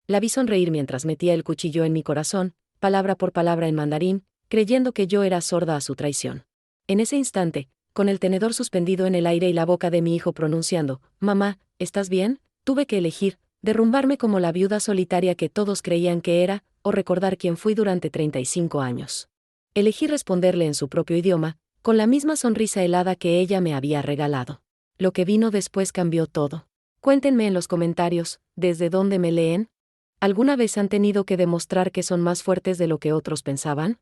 La vi sonreír mientras metía el cuchillo en mi corazón, palabra por palabra en mandarín, creyendo que yo era sorda a su traición. En ese instante, con el tenedor suspendido en el aire y la boca de mi hijo pronunciando, «Mamá, ¿estás bien?», tuve que elegir, derrumbarme como la viuda solitaria que todos creían que era, o recordar quién fui durante 35 años. Elegí responderle en su propio idioma, con la misma sonrisa helada que ella me había regalado. Lo que vino después cambió todo. Cuéntenme en los comentarios, ¿desde dónde me leen? ¿Alguna vez han tenido que demostrar que son más fuertes de lo que otros pensaban?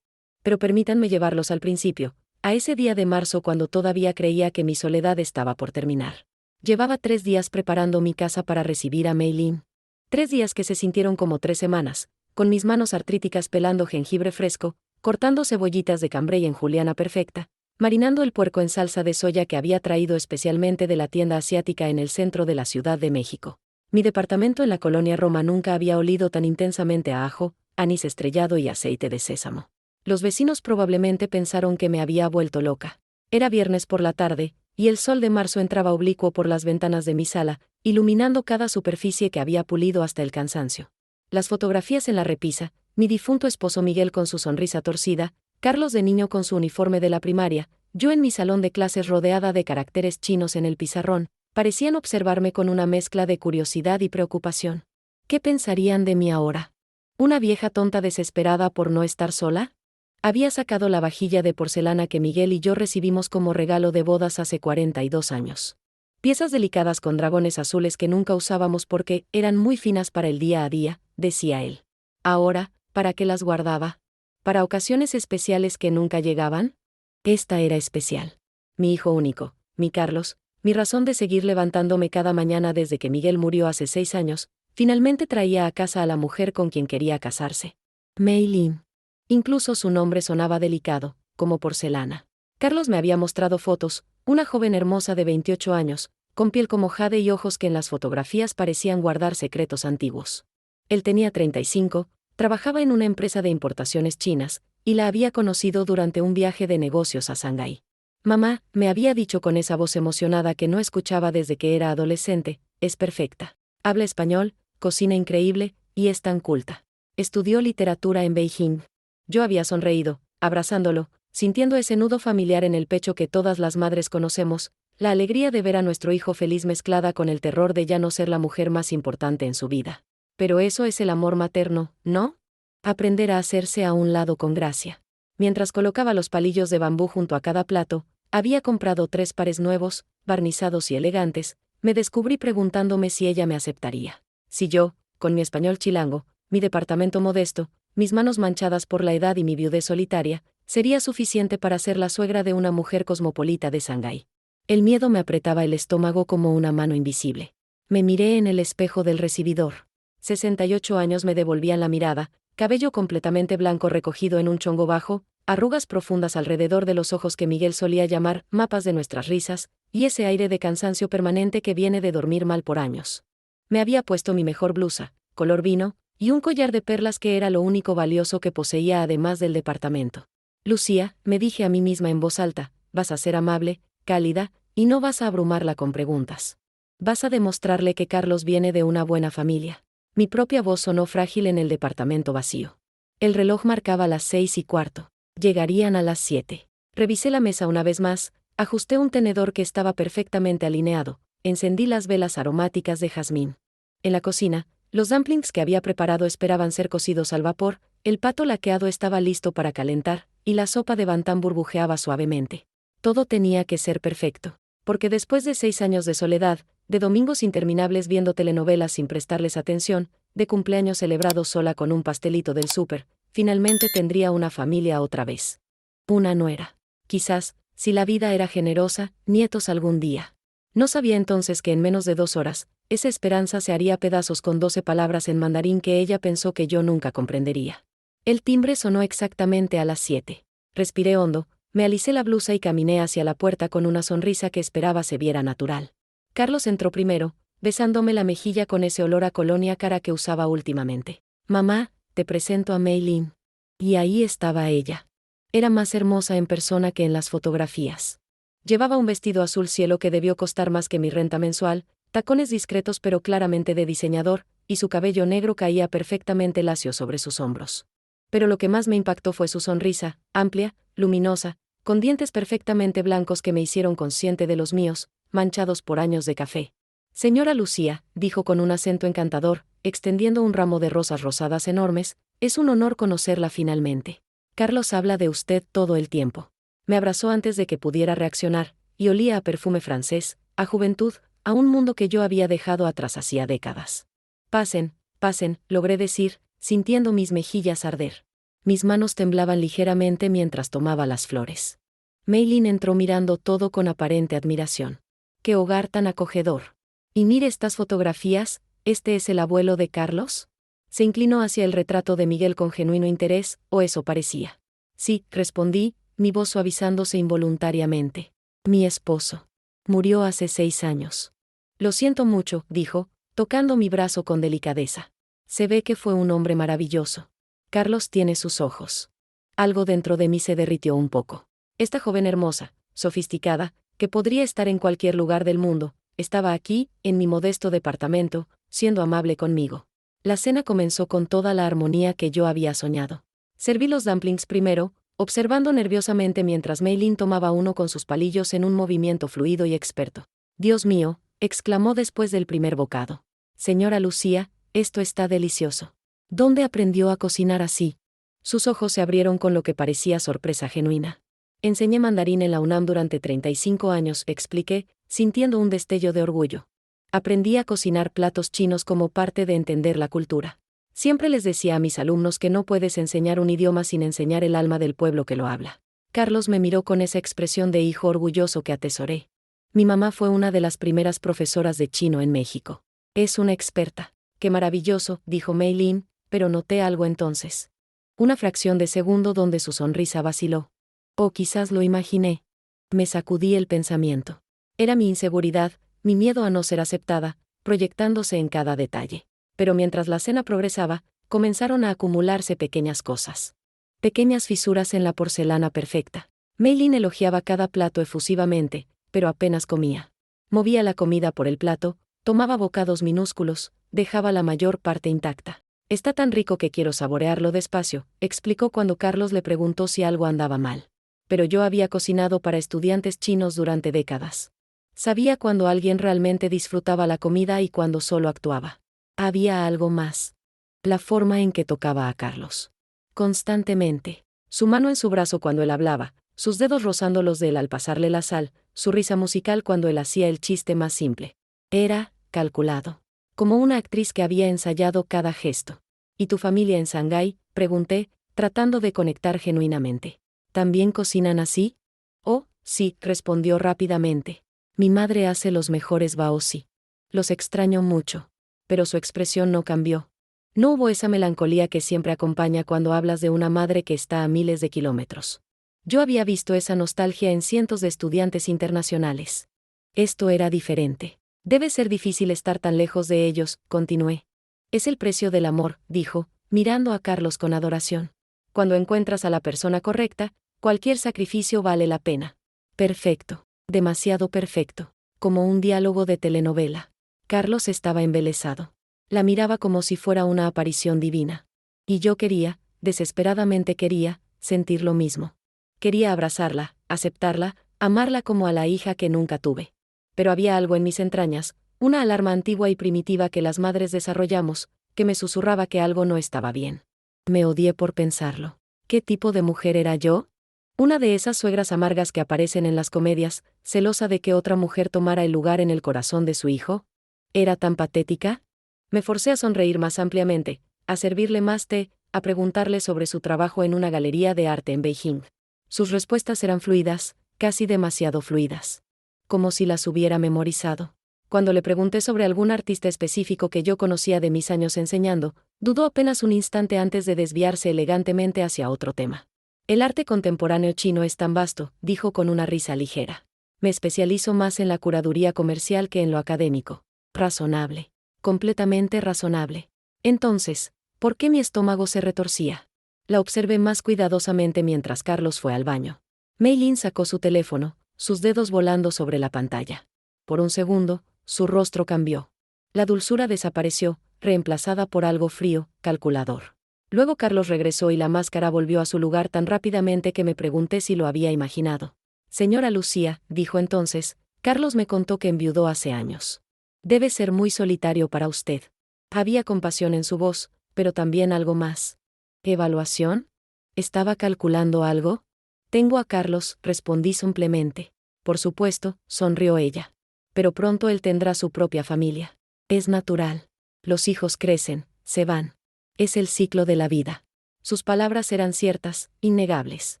Pero permítanme llevarlos al principio, a ese día de marzo cuando todavía creía que mi soledad estaba por terminar. Llevaba 3 días preparando mi casa para recibir a Mei Lin. 3 días que se sintieron como 3 semanas, con mis manos artríticas pelando jengibre fresco, cortando cebollitas de cambray en juliana perfecta, marinando el puerco en salsa de soya que había traído especialmente de la tienda asiática en el centro de la Ciudad de México. Mi departamento en la colonia Roma nunca había olido tan intensamente a ajo, anís estrellado y aceite de sésamo. Los vecinos probablemente pensaron que me había vuelto loca. Era viernes por la tarde, y el sol de marzo entraba oblicuo por las ventanas de mi sala, iluminando cada superficie que había pulido hasta el cansancio. Las fotografías en la repisa, mi difunto esposo Miguel con su sonrisa torcida, Carlos de niño con su uniforme de la primaria, yo en mi salón de clases rodeada de caracteres chinos en el pizarrón, parecían observarme con una mezcla de curiosidad y preocupación. ¿Qué pensarían de mí ahora? ¿Una vieja tonta desesperada por no estar sola? Había sacado la vajilla de porcelana que Miguel y yo recibimos como regalo de bodas hace 42 años. Piezas delicadas con dragones azules que nunca usábamos porque eran muy finas para el día a día, decía él. Ahora, ¿para qué las guardaba? ¿Para ocasiones especiales que nunca llegaban? Esta era especial. Mi hijo único, mi Carlos, mi razón de seguir levantándome cada mañana desde que Miguel murió hace 6 años, finalmente traía a casa a la mujer con quien quería casarse. Mei Lin. Incluso su nombre sonaba delicado, como porcelana. Carlos me había mostrado fotos, una joven hermosa de 28 años, con piel como jade y ojos que en las fotografías parecían guardar secretos antiguos. Él tenía 35, trabajaba en una empresa de importaciones chinas, y la había conocido durante un viaje de negocios a Shanghái. Mamá, me había dicho con esa voz emocionada que no escuchaba desde que era adolescente, es perfecta. Habla español, cocina increíble, y es tan culta. Estudió literatura en Beijing. Yo había sonreído, abrazándolo, sintiendo ese nudo familiar en el pecho que todas las madres conocemos, la alegría de ver a nuestro hijo feliz mezclada con el terror de ya no ser la mujer más importante en su vida. Pero eso es el amor materno, ¿no? Aprender a hacerse a un lado con gracia. Mientras colocaba los palillos de bambú junto a cada plato, había comprado 3 pares nuevos, barnizados y elegantes, me descubrí preguntándome si ella me aceptaría. Si yo, con mi español chilango, mi departamento modesto, mis manos manchadas por la edad y mi viudez solitaria, sería suficiente para ser la suegra de una mujer cosmopolita de Shanghái. El miedo me apretaba el estómago como una mano invisible. Me miré en el espejo del recibidor. 68 años me devolvían la mirada, cabello completamente blanco recogido en un chongo bajo, arrugas profundas alrededor de los ojos que Miguel solía llamar mapas de nuestras risas, y ese aire de cansancio permanente que viene de dormir mal por años. Me había puesto mi mejor blusa, color vino, y un collar de perlas que era lo único valioso que poseía además del departamento. Lucía, me dije a mí misma en voz alta, vas a ser amable, cálida, y no vas a abrumarla con preguntas. Vas a demostrarle que Carlos viene de una buena familia. Mi propia voz sonó frágil en el departamento vacío. El reloj marcaba las 6:15. Llegarían a las 7. Revisé la mesa una vez más, ajusté un tenedor que estaba perfectamente alineado, encendí las velas aromáticas de jazmín. En la cocina, los dumplings que había preparado esperaban ser cocidos al vapor, el pato laqueado estaba listo para calentar, y la sopa de bantán burbujeaba suavemente. Todo tenía que ser perfecto, porque después de 6 años de soledad, de domingos interminables viendo telenovelas sin prestarles atención, de cumpleaños celebrados sola con un pastelito del súper, finalmente tendría una familia otra vez. Una nuera. Quizás, si la vida era generosa, nietos algún día. No sabía entonces que en menos de 2 horas, esa esperanza se haría pedazos con 12 palabras en mandarín que ella pensó que yo nunca comprendería. El timbre sonó exactamente a las 7. Respiré hondo, me alicé la blusa y caminé hacia la puerta con una sonrisa que esperaba se viera natural. Carlos entró primero, besándome la mejilla con ese olor a colonia cara que usaba últimamente. Mamá, te presento a Mei Lin. Y ahí estaba ella. Era más hermosa en persona que en las fotografías. Llevaba un vestido azul cielo que debió costar más que mi renta mensual, tacones discretos pero claramente de diseñador, y su cabello negro caía perfectamente lacio sobre sus hombros. Pero lo que más me impactó fue su sonrisa, amplia, luminosa, con dientes perfectamente blancos que me hicieron consciente de los míos, manchados por años de café. Señora Lucía, dijo con un acento encantador, extendiendo un ramo de rosas rosadas enormes, es un honor conocerla finalmente. Carlos habla de usted todo el tiempo. Me abrazó antes de que pudiera reaccionar, y olía a perfume francés, a juventud, a un mundo que yo había dejado atrás hacía décadas. Pasen, pasen, logré decir, sintiendo mis mejillas arder. Mis manos temblaban ligeramente mientras tomaba las flores. Meilin entró mirando todo con aparente admiración. ¡Qué hogar tan acogedor! Y mire estas fotografías, ¿este es el abuelo de Carlos? Se inclinó hacia el retrato de Miguel con genuino interés, o eso parecía. Sí, respondí, mi voz suavizándose involuntariamente. Mi esposo. Murió hace 6 años. Lo siento mucho, dijo, tocando mi brazo con delicadeza. Se ve que fue un hombre maravilloso. Carlos tiene sus ojos. Algo dentro de mí se derritió un poco. Esta joven hermosa, sofisticada, que podría estar en cualquier lugar del mundo, estaba aquí, en mi modesto departamento, siendo amable conmigo. La cena comenzó con toda la armonía que yo había soñado. Serví los dumplings primero, observando nerviosamente mientras Meilin tomaba uno con sus palillos en un movimiento fluido y experto. Dios mío, exclamó después del primer bocado. Señora Lucía, esto está delicioso. ¿Dónde aprendió a cocinar así? Sus ojos se abrieron con lo que parecía sorpresa genuina. Enseñé mandarín en la UNAM durante 35 años, expliqué, sintiendo un destello de orgullo. Aprendí a cocinar platos chinos como parte de entender la cultura. Siempre les decía a mis alumnos que no puedes enseñar un idioma sin enseñar el alma del pueblo que lo habla. Carlos me miró con esa expresión de hijo orgulloso que atesoré. Mi mamá fue una de las primeras profesoras de chino en México. Es una experta. Qué maravilloso, dijo Meilin, pero noté algo entonces. Una fracción de segundo donde su sonrisa vaciló. O quizás lo imaginé. Me sacudí el pensamiento. Era mi inseguridad, mi miedo a no ser aceptada, proyectándose en cada detalle. Pero mientras la cena progresaba, comenzaron a acumularse pequeñas cosas. Pequeñas fisuras en la porcelana perfecta. Meilin elogiaba cada plato efusivamente, pero apenas comía. Movía la comida por el plato, tomaba bocados minúsculos, dejaba la mayor parte intacta. Está tan rico que quiero saborearlo despacio, explicó cuando Carlos le preguntó si algo andaba mal. Pero yo había cocinado para estudiantes chinos durante décadas. Sabía cuando alguien realmente disfrutaba la comida y cuando solo actuaba. Había algo más. La forma en que tocaba a Carlos. Constantemente. Su mano en su brazo cuando él hablaba, sus dedos rozando los de él al pasarle la sal, su risa musical cuando él hacía el chiste más simple. Era calculado. Como una actriz que había ensayado cada gesto. ¿Y tu familia en Shanghái?, pregunté, tratando de conectar genuinamente. ¿También cocinan así? Oh, sí, respondió rápidamente. Mi madre hace los mejores baozi. Los extraño mucho. Pero su expresión no cambió. No hubo esa melancolía que siempre acompaña cuando hablas de una madre que está a miles de kilómetros. Yo había visto esa nostalgia en cientos de estudiantes internacionales. Esto era diferente. Debe ser difícil estar tan lejos de ellos, continué. Es el precio del amor, dijo, mirando a Carlos con adoración. Cuando encuentras a la persona correcta, cualquier sacrificio vale la pena. Perfecto. Demasiado perfecto. Como un diálogo de telenovela. Carlos estaba embelesado. La miraba como si fuera una aparición divina. Y yo quería, desesperadamente quería, sentir lo mismo. Quería abrazarla, aceptarla, amarla como a la hija que nunca tuve. Pero había algo en mis entrañas, una alarma antigua y primitiva que las madres desarrollamos, que me susurraba que algo no estaba bien. Me odié por pensarlo. ¿Qué tipo de mujer era yo? Una de esas suegras amargas que aparecen en las comedias, celosa de que otra mujer tomara el lugar en el corazón de su hijo. ¿Era tan patética? Me forcé a sonreír más ampliamente, a servirle más té, a preguntarle sobre su trabajo en una galería de arte en Beijing. Sus respuestas eran fluidas, casi demasiado fluidas. Como si las hubiera memorizado. Cuando le pregunté sobre algún artista específico que yo conocía de mis años enseñando, dudó apenas un instante antes de desviarse elegantemente hacia otro tema. El arte contemporáneo chino es tan vasto, dijo con una risa ligera. Me especializo más en la curaduría comercial que en lo académico. Razonable. Completamente razonable. Entonces, ¿por qué mi estómago se retorcía? La observé más cuidadosamente mientras Carlos fue al baño. Meilin sacó su teléfono, sus dedos volando sobre la pantalla. Por un segundo, su rostro cambió. La dulzura desapareció, reemplazada por algo frío, calculador. Luego Carlos regresó y la máscara volvió a su lugar tan rápidamente que me pregunté si lo había imaginado. Señora Lucía, dijo entonces, Carlos me contó que enviudó hace años. Debe ser muy solitario para usted. Había compasión en su voz, pero también algo más. ¿Evaluación? ¿Estaba calculando algo? Tengo a Carlos, respondí simplemente. Por supuesto, sonrió ella. Pero pronto él tendrá su propia familia. Es natural. Los hijos crecen, se van. Es el ciclo de la vida. Sus palabras eran ciertas, innegables.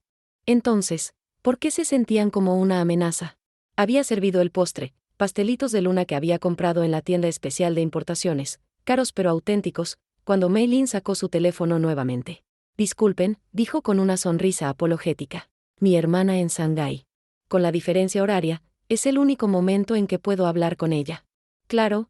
Entonces, ¿por qué se sentían como una amenaza? Había servido el postre, pastelitos de luna que había comprado en la tienda especial de importaciones, caros pero auténticos, cuando Mei Lin sacó su teléfono nuevamente. Disculpen, dijo con una sonrisa apologética. Mi hermana en Shanghái. Con la diferencia horaria, es el único momento en que puedo hablar con ella. Claro,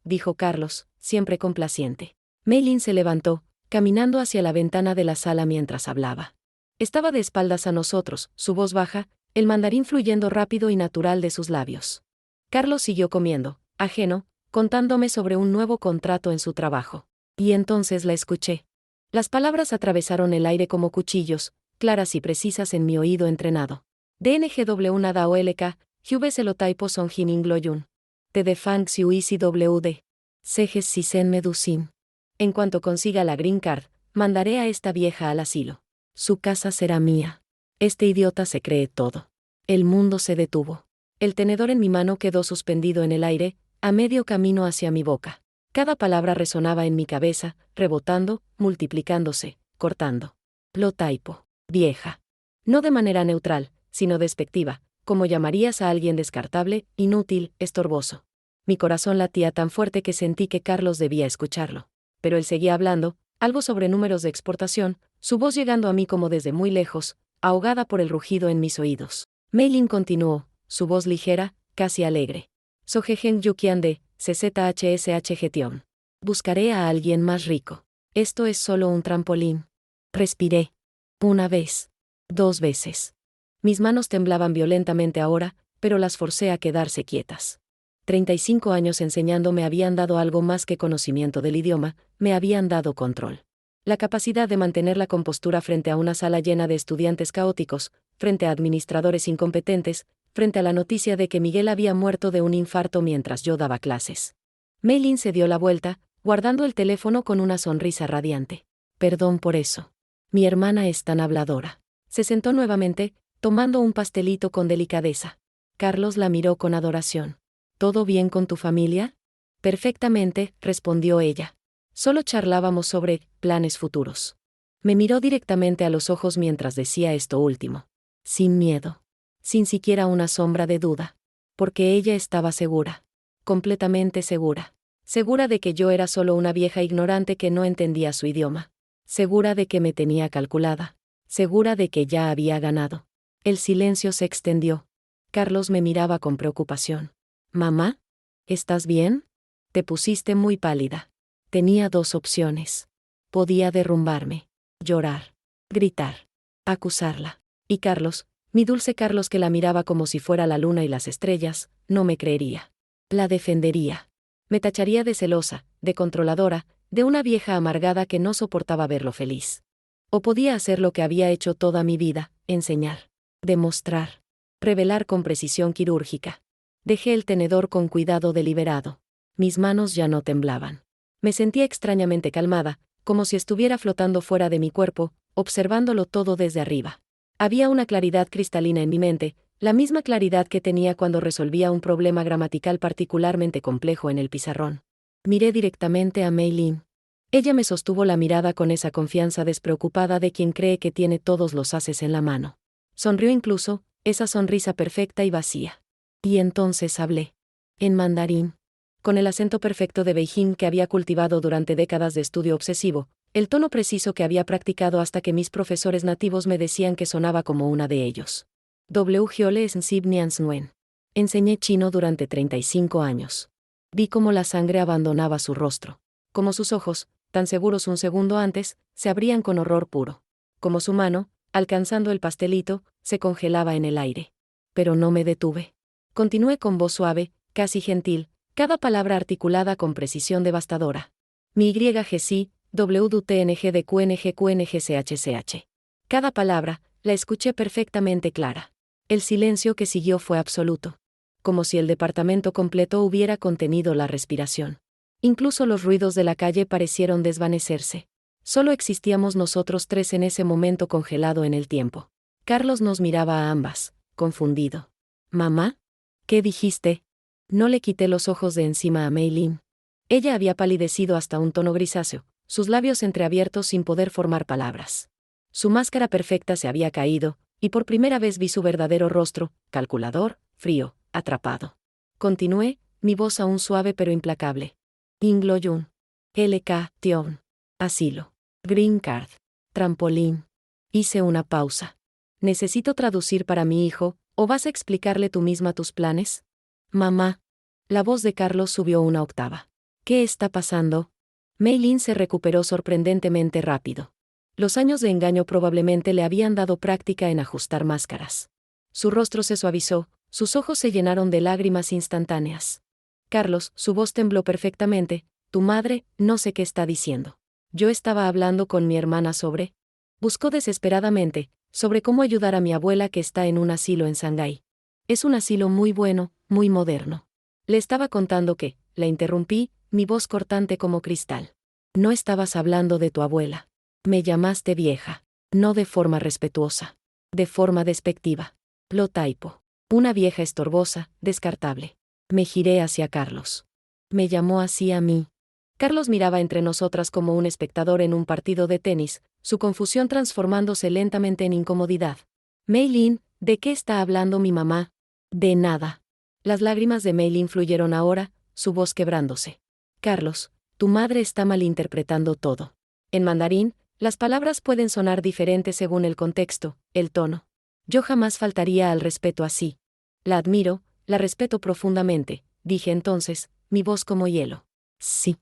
dijo Carlos, siempre complaciente. Mei Lin se levantó, caminando hacia la ventana de la sala mientras hablaba. Estaba de espaldas a nosotros, su voz baja, el mandarín fluyendo rápido y natural de sus labios. Carlos siguió comiendo, ajeno, contándome sobre un nuevo contrato en su trabajo. Y entonces la escuché. Las palabras atravesaron el aire como cuchillos, claras y precisas en mi oído entrenado. DNGW nada OLK, Hubes el Otaipo Son Jining Gloyun. Te de Fang Xiu Isi WD. Sejes Sisen Medusin. En cuanto consiga la Green Card, mandaré a esta vieja al asilo. Su casa será mía. Este idiota se cree todo. El mundo se detuvo. El tenedor en mi mano quedó suspendido en el aire, a medio camino hacia mi boca. Cada palabra resonaba en mi cabeza, rebotando, multiplicándose, cortando. Lo taipo. Vieja. No de manera neutral, sino despectiva, como llamarías a alguien descartable, inútil, estorboso. Mi corazón latía tan fuerte que sentí que Carlos debía escucharlo. Pero él seguía hablando, algo sobre números de exportación, su voz llegando a mí como desde muy lejos, ahogada por el rugido en mis oídos. Mei Lin continuó, su voz ligera, casi alegre. Sojejen Yukian de CZHSH. Buscaré a alguien más rico. Esto es solo un trampolín. Respiré. Una vez. 2 veces. Mis manos temblaban violentamente ahora, pero las forcé a quedarse quietas. 35 años enseñando me habían dado algo más que conocimiento del idioma, me habían dado control. La capacidad de mantener la compostura frente a una sala llena de estudiantes caóticos, frente a administradores incompetentes, frente a la noticia de que Miguel había muerto de un infarto mientras yo daba clases. Mei Lin se dio la vuelta, guardando el teléfono con una sonrisa radiante. Perdón por eso. Mi hermana es tan habladora. Se sentó nuevamente, tomando un pastelito con delicadeza. Carlos la miró con adoración. ¿Todo bien con tu familia? Perfectamente, respondió ella. Solo charlábamos sobre planes futuros. Me miró directamente a los ojos mientras decía esto último. Sin miedo. Sin siquiera una sombra de duda. Porque ella estaba segura. Completamente segura. Segura de que yo era solo una vieja ignorante que no entendía su idioma. Segura de que me tenía calculada. Segura de que ya había ganado. El silencio se extendió. Carlos me miraba con preocupación. «Mamá, ¿estás bien? Te pusiste muy pálida». Tenía 2 opciones. Podía derrumbarme, llorar, gritar, acusarla. Y Carlos, mi dulce Carlos que la miraba como si fuera la luna y las estrellas, no me creería. La defendería. Me tacharía de celosa, de controladora, de una vieja amargada que no soportaba verlo feliz. O podía hacer lo que había hecho toda mi vida, enseñar, demostrar, revelar con precisión quirúrgica. Dejé el tenedor con cuidado deliberado. Mis manos ya no temblaban. Me sentía extrañamente calmada, como si estuviera flotando fuera de mi cuerpo, observándolo todo desde arriba. Había una claridad cristalina en mi mente, la misma claridad que tenía cuando resolvía un problema gramatical particularmente complejo en el pizarrón. Miré directamente a Mei Lin. Ella me sostuvo la mirada con esa confianza despreocupada de quien cree que tiene todos los ases en la mano. Sonrió incluso, esa sonrisa perfecta y vacía. Y entonces hablé. En mandarín. Con el acento perfecto de Beijing que había cultivado durante décadas de estudio obsesivo, el tono preciso que había practicado hasta que mis profesores nativos me decían que sonaba como una de ellos. Nuen. Enseñé chino durante 35 años. Vi cómo la sangre abandonaba su rostro. Como sus ojos, tan seguros un segundo antes, se abrían con horror puro. Como su mano, alcanzando el pastelito, se congelaba en el aire. Pero no me detuve. Continué con voz suave, casi gentil, cada palabra articulada con precisión devastadora. Mi YGC, WTNGDQNGQNGCHCH. Cada palabra, la escuché perfectamente clara. El silencio que siguió fue absoluto. Como si el departamento completo hubiera contenido la respiración. Incluso los ruidos de la calle parecieron desvanecerse. Solo existíamos nosotros tres en ese momento congelado en el tiempo. Carlos nos miraba a ambas, confundido. ¿Mamá? ¿Qué dijiste? No le quité los ojos de encima a Mei Lin. Ella había palidecido hasta un tono grisáceo, sus labios entreabiertos sin poder formar palabras. Su máscara perfecta se había caído, y por primera vez vi su verdadero rostro, calculador, frío, atrapado. Continué, mi voz aún suave pero implacable. Ingloyun. LK, Tion. Asilo. Green Card. Trampolín. Hice una pausa. ¿Necesito traducir para mi hijo, o vas a explicarle tú misma tus planes? Mamá. La voz de Carlos subió una octava. ¿Qué está pasando? Mei Lin se recuperó sorprendentemente rápido. Los años de engaño probablemente le habían dado práctica en ajustar máscaras. Su rostro se suavizó, sus ojos se llenaron de lágrimas instantáneas. Carlos, su voz tembló perfectamente. Tu madre, no sé qué está diciendo. Yo estaba hablando con mi hermana sobre... Buscó desesperadamente, sobre cómo ayudar a mi abuela que está en un asilo en Shanghái. Es un asilo muy bueno, muy moderno. Le estaba contando que, la interrumpí, mi voz cortante como cristal. No estabas hablando de tu abuela. Me llamaste vieja. No de forma respetuosa. De forma despectiva. Lo taipo. Una vieja estorbosa, descartable. Me giré hacia Carlos. Me llamó así a mí. Carlos miraba entre nosotras como un espectador en un partido de tenis, su confusión transformándose lentamente en incomodidad. Mei Lin, ¿de qué está hablando mi mamá? De nada. Las lágrimas de Mei Lin fluyeron ahora, su voz quebrándose. Carlos, tu madre está malinterpretando todo. En mandarín, las palabras pueden sonar diferentes según el contexto, el tono. Yo jamás faltaría al respeto así. La admiro, la respeto profundamente, dije entonces, mi voz como hielo. Sí.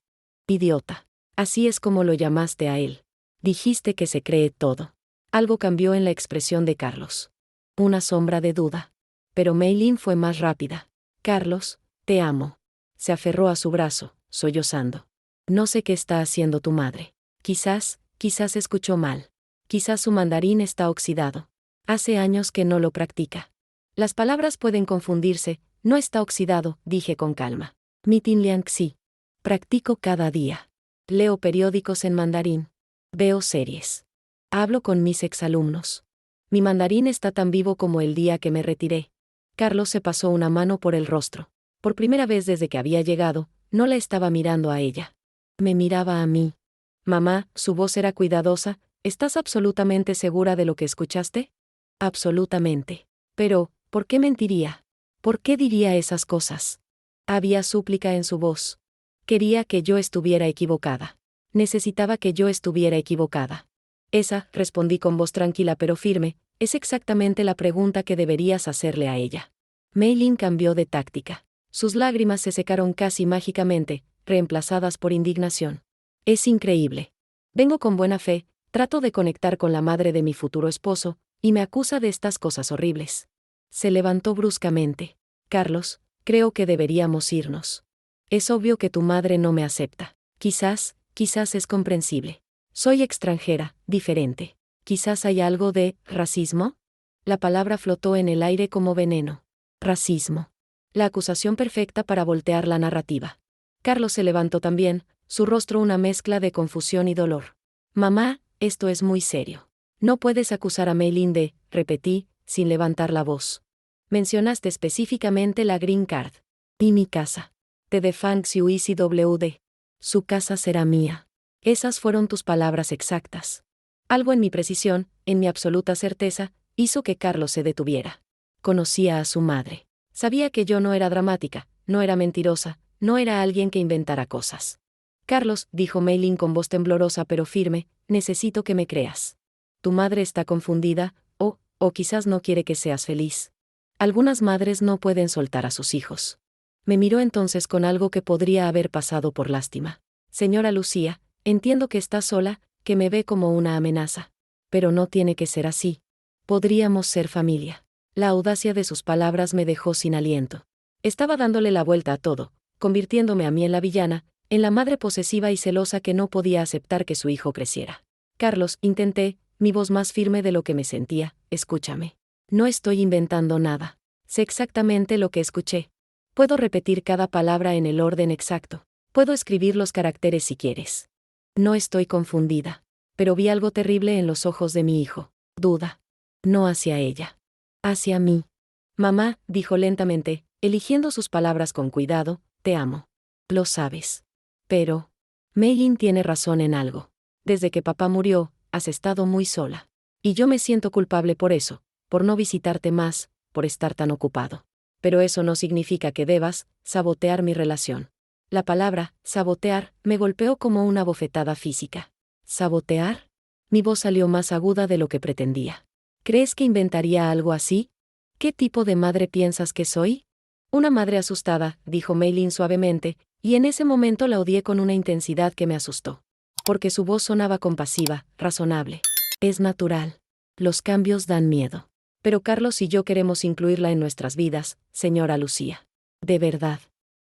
Idiota. Así es como lo llamaste a él. Dijiste que se cree todo. Algo cambió en la expresión de Carlos. Una sombra de duda. Pero Mei Lin fue más rápida. Carlos, te amo. Se aferró a su brazo, sollozando. No sé qué está haciendo tu madre. Quizás escuchó mal. Quizás su mandarín está oxidado. Hace años que no lo practica. Las palabras pueden confundirse, no está oxidado, dije con calma. Mi Tin Liang Xi. Practico cada día. Leo periódicos en mandarín. Veo series. Hablo con mis exalumnos. Mi mandarín está tan vivo como el día que me retiré. Carlos se pasó una mano por el rostro. Por primera vez desde que había llegado, no la estaba mirando a ella. Me miraba a mí. Mamá, su voz era cuidadosa, ¿estás absolutamente segura de lo que escuchaste? Absolutamente. Pero, ¿por qué mentiría? ¿Por qué diría esas cosas? Había súplica en su voz. Quería que yo estuviera equivocada. Necesitaba que yo estuviera equivocada. Esa, respondí con voz tranquila pero firme, es exactamente la pregunta que deberías hacerle a ella. Mei Lin cambió de táctica. Sus lágrimas se secaron casi mágicamente, reemplazadas por indignación. Es increíble. Vengo con buena fe, trato de conectar con la madre de mi futuro esposo, y me acusa de estas cosas horribles. Se levantó bruscamente. Carlos, creo que deberíamos irnos. Es obvio que tu madre no me acepta. Quizás es comprensible. Soy extranjera, diferente. Quizás hay algo de racismo. La palabra flotó en el aire como veneno. Racismo. La acusación perfecta para voltear la narrativa. Carlos se levantó también, su rostro una mezcla de confusión y dolor. Mamá, esto es muy serio. No puedes acusar a Mei Lin de, repetí, sin levantar la voz. Mencionaste específicamente la Green Card. Y mi casa. Te de Fang Xiui CWD. Su casa será mía. Esas fueron tus palabras exactas. Algo en mi precisión, en mi absoluta certeza, hizo que Carlos se detuviera. Conocía a su madre. Sabía que yo no era dramática, no era mentirosa, no era alguien que inventara cosas. Carlos, dijo Mei Lin con voz temblorosa pero firme, necesito que me creas. Tu madre está confundida, o quizás no quiere que seas feliz. Algunas madres no pueden soltar a sus hijos. Me miró entonces con algo que podría haber pasado por lástima. Señora Lucía, entiendo que está sola, que me ve como una amenaza. Pero no tiene que ser así. Podríamos ser familia. La audacia de sus palabras me dejó sin aliento. Estaba dándole la vuelta a todo, convirtiéndome a mí en la villana, en la madre posesiva y celosa que no podía aceptar que su hijo creciera. Carlos, intenté, mi voz más firme de lo que me sentía, escúchame. No estoy inventando nada. Sé exactamente lo que escuché. Puedo repetir cada palabra en el orden exacto. Puedo escribir los caracteres si quieres. No estoy confundida. Pero vi algo terrible en los ojos de mi hijo. Duda. No hacia ella. Hacia mí. Mamá, dijo lentamente, eligiendo sus palabras con cuidado, te amo. Lo sabes. Pero... Meilin tiene razón en algo. Desde que papá murió, has estado muy sola. Y yo me siento culpable por eso, por no visitarte más, por estar tan ocupado. Pero eso no significa que debas sabotear mi relación. La palabra, sabotear, me golpeó como una bofetada física. ¿Sabotear? Mi voz salió más aguda de lo que pretendía. ¿Crees que inventaría algo así? ¿Qué tipo de madre piensas que soy? Una madre asustada, dijo Meilin suavemente, y en ese momento la odié con una intensidad que me asustó. Porque su voz sonaba compasiva, razonable. Es natural. Los cambios dan miedo. Pero Carlos y yo queremos incluirla en nuestras vidas, señora Lucía. De verdad.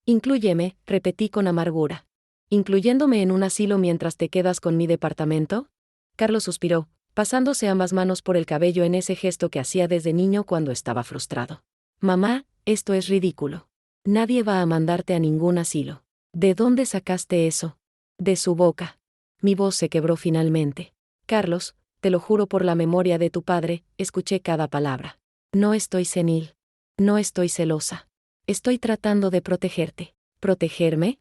Inclúyeme, repetí con amargura. ¿Incluyéndome en un asilo mientras te quedas con mi departamento? Carlos suspiró, pasándose ambas manos por el cabello en ese gesto que hacía desde niño cuando estaba frustrado. Mamá, esto es ridículo. Nadie va a mandarte a ningún asilo. ¿De dónde sacaste eso? De su boca. Mi voz se quebró finalmente. Carlos, te lo juro por la memoria de tu padre, escuché cada palabra. No estoy senil. No estoy celosa. Estoy tratando de protegerte. ¿Protegerme?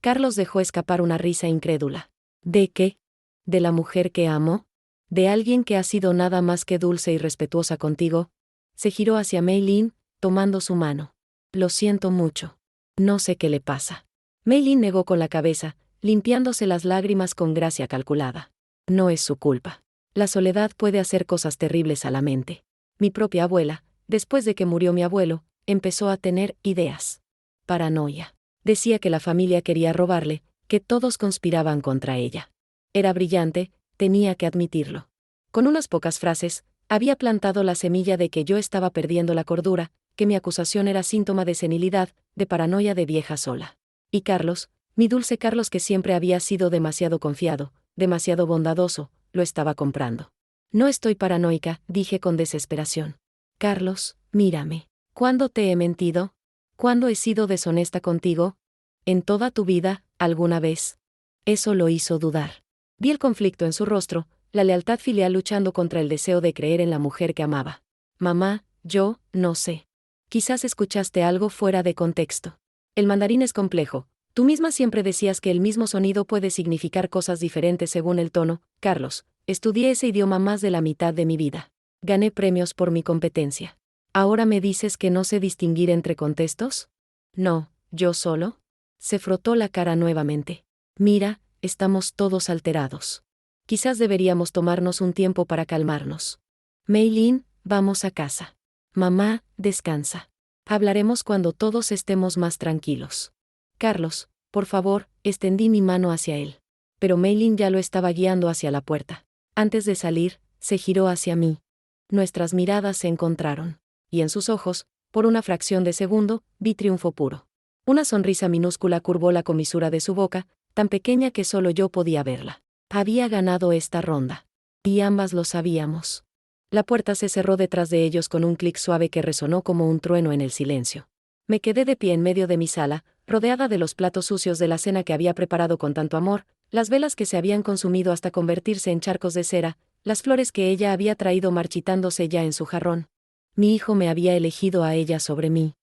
Carlos dejó escapar una risa incrédula. ¿De qué? ¿De la mujer que amo? ¿De alguien que ha sido nada más que dulce y respetuosa contigo? Se giró hacia Meilin, tomando su mano. Lo siento mucho. No sé qué le pasa. Meilin negó con la cabeza, limpiándose las lágrimas con gracia calculada. No es su culpa. La soledad puede hacer cosas terribles a la mente. Mi propia abuela, después de que murió mi abuelo, empezó a tener ideas. Paranoia. Decía que la familia quería robarle, que todos conspiraban contra ella. Era brillante, tenía que admitirlo. Con unas pocas frases, había plantado la semilla de que yo estaba perdiendo la cordura, que mi acusación era síntoma de senilidad, de paranoia de vieja sola. Y Carlos, mi dulce Carlos que siempre había sido demasiado confiado, demasiado bondadoso, lo estaba comprando. No estoy paranoica, dije con desesperación. Carlos, mírame. ¿Cuándo te he mentido? ¿Cuándo he sido deshonesta contigo? ¿En toda tu vida, alguna vez? Eso lo hizo dudar. Vi el conflicto en su rostro, la lealtad filial luchando contra el deseo de creer en la mujer que amaba. Mamá, yo, no sé. Quizás escuchaste algo fuera de contexto. El mandarín es complejo. Tú misma siempre decías que el mismo sonido puede significar cosas diferentes según el tono. Carlos, estudié ese idioma más de la mitad de mi vida. Gané premios por mi competencia. ¿Ahora me dices que no sé distinguir entre contextos? No, yo solo. Se frotó la cara nuevamente. Mira, estamos todos alterados. Quizás deberíamos tomarnos un tiempo para calmarnos. Meilin, vamos a casa. Mamá, descansa. Hablaremos cuando todos estemos más tranquilos. Carlos, por favor, extendí mi mano hacia él. Pero Meilin ya lo estaba guiando hacia la puerta. Antes de salir, se giró hacia mí. Nuestras miradas se encontraron. Y en sus ojos, por una fracción de segundo, vi triunfo puro. Una sonrisa minúscula curvó la comisura de su boca, tan pequeña que solo yo podía verla. Había ganado esta ronda. Y ambas lo sabíamos. La puerta se cerró detrás de ellos con un clic suave que resonó como un trueno en el silencio. Me quedé de pie en medio de mi sala, rodeada de los platos sucios de la cena que había preparado con tanto amor, las velas que se habían consumido hasta convertirse en charcos de cera, las flores que ella había traído marchitándose ya en su jarrón. Mi hijo me había elegido a ella sobre mí.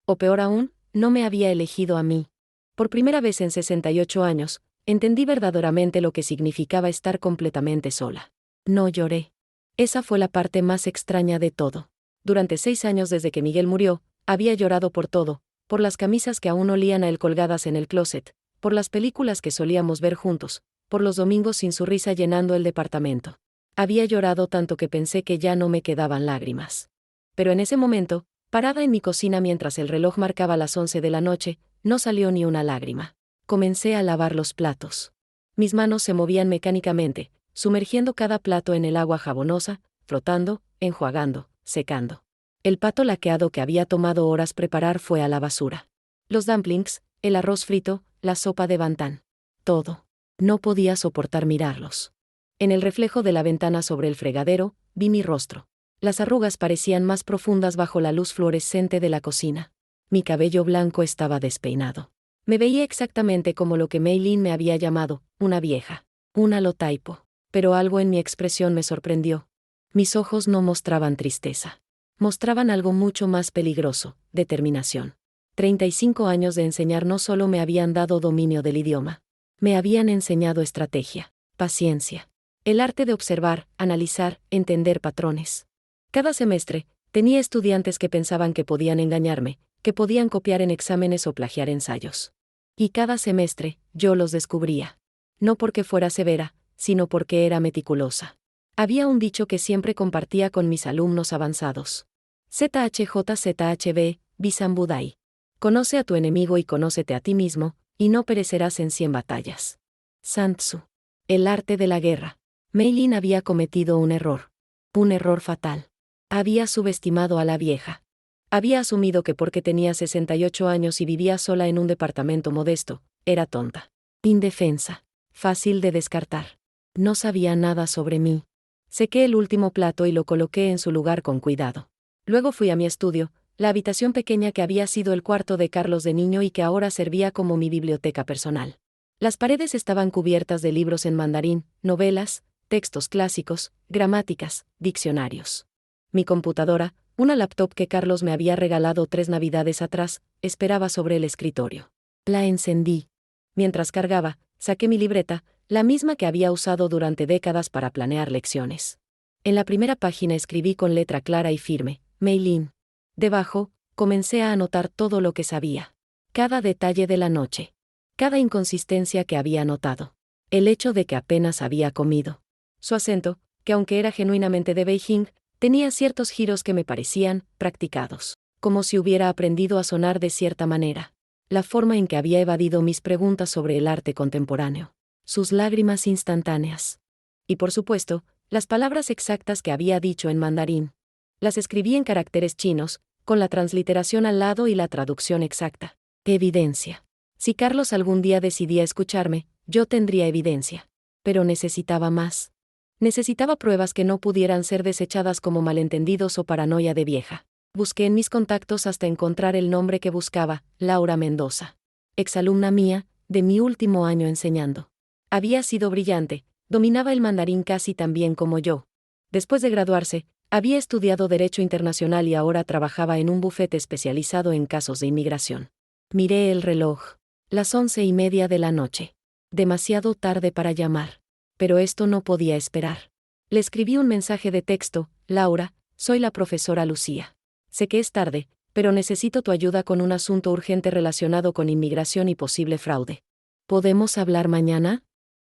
O peor aún, no me había elegido a mí. Por primera vez en 68 años, entendí verdaderamente lo que significaba estar completamente sola. No lloré. Esa fue la parte más extraña de todo. Durante 6 años desde que Miguel murió, había llorado por todo, por las camisas que aún olían a él colgadas en el closet, por las películas que solíamos ver juntos, por los domingos sin su risa llenando el departamento. Había llorado tanto que pensé que ya no me quedaban lágrimas. Pero en ese momento, parada en mi cocina mientras el reloj marcaba las 11 de la noche, no salió ni una lágrima. Comencé a lavar los platos. Mis manos se movían mecánicamente, sumergiendo cada plato en el agua jabonosa, frotando, enjuagando, secando. El pato laqueado que había tomado horas preparar fue a la basura. Los dumplings, el arroz frito, la sopa de bantán. todo. No podía soportar mirarlos. En el reflejo de la ventana sobre el fregadero, vi mi rostro. Las arrugas parecían más profundas bajo la luz fluorescente de la cocina. Mi cabello blanco estaba despeinado. Me veía exactamente como lo que Mei Lin me había llamado, una vieja. Una lotaipo. Pero algo en mi expresión me sorprendió. Mis ojos no mostraban tristeza. Mostraban algo mucho más peligroso, determinación. 35 años de enseñar no solo me habían dado dominio del idioma. Me habían enseñado estrategia, paciencia, el arte de observar, analizar, entender patrones. Cada semestre, tenía estudiantes que pensaban que podían engañarme, que podían copiar en exámenes o plagiar ensayos. Y cada semestre, yo los descubría. No porque fuera severa, sino porque era meticulosa. Había un dicho que siempre compartía con mis alumnos avanzados. ZHJZHB, Bisambudai. Conoce a tu enemigo y conócete a ti mismo, y no perecerás en 100 batallas. Sun Tzu. El arte de la guerra. Mei Lin había cometido un error. Un error fatal. Había subestimado a la vieja. Había asumido que porque tenía 68 años y vivía sola en un departamento modesto, era tonta. Indefensa. Fácil de descartar. No sabía nada sobre mí. Sequé el último plato y lo coloqué en su lugar con cuidado. Luego fui a mi estudio, la habitación pequeña que había sido el cuarto de Carlos de niño y que ahora servía como mi biblioteca personal. Las paredes estaban cubiertas de libros en mandarín, novelas, textos clásicos, gramáticas, diccionarios. Mi computadora, una laptop que Carlos me había regalado 3 navidades atrás, esperaba sobre el escritorio. La encendí. Mientras cargaba, saqué mi libreta, la misma que había usado durante décadas para planear lecciones. En la primera página escribí con letra clara y firme, Mei Lin. Debajo, comencé a anotar todo lo que sabía. Cada detalle de la noche. Cada inconsistencia que había notado. El hecho de que apenas había comido. Su acento, que aunque era genuinamente de Beijing, tenía ciertos giros que me parecían practicados. Como si hubiera aprendido a sonar de cierta manera. La forma en que había evadido mis preguntas sobre el arte contemporáneo. Sus lágrimas instantáneas. Y por supuesto, las palabras exactas que había dicho en mandarín. Las escribí en caracteres chinos, con la transliteración al lado y la traducción exacta. Evidencia. Si Carlos algún día decidía escucharme, yo tendría evidencia. Pero necesitaba más. Necesitaba pruebas que no pudieran ser desechadas como malentendidos o paranoia de vieja. Busqué en mis contactos hasta encontrar el nombre que buscaba, Laura Mendoza. Exalumna mía, de mi último año enseñando. Había sido brillante, dominaba el mandarín casi tan bien como yo. Después de graduarse, había estudiado Derecho Internacional y ahora trabajaba en un bufete especializado en casos de inmigración. Miré el reloj. Las 11:30 de la noche. Demasiado tarde para llamar. Pero esto no podía esperar. Le escribí un mensaje de texto, Laura, soy la profesora Lucía. Sé que es tarde, pero necesito tu ayuda con un asunto urgente relacionado con inmigración y posible fraude. ¿Podemos hablar mañana?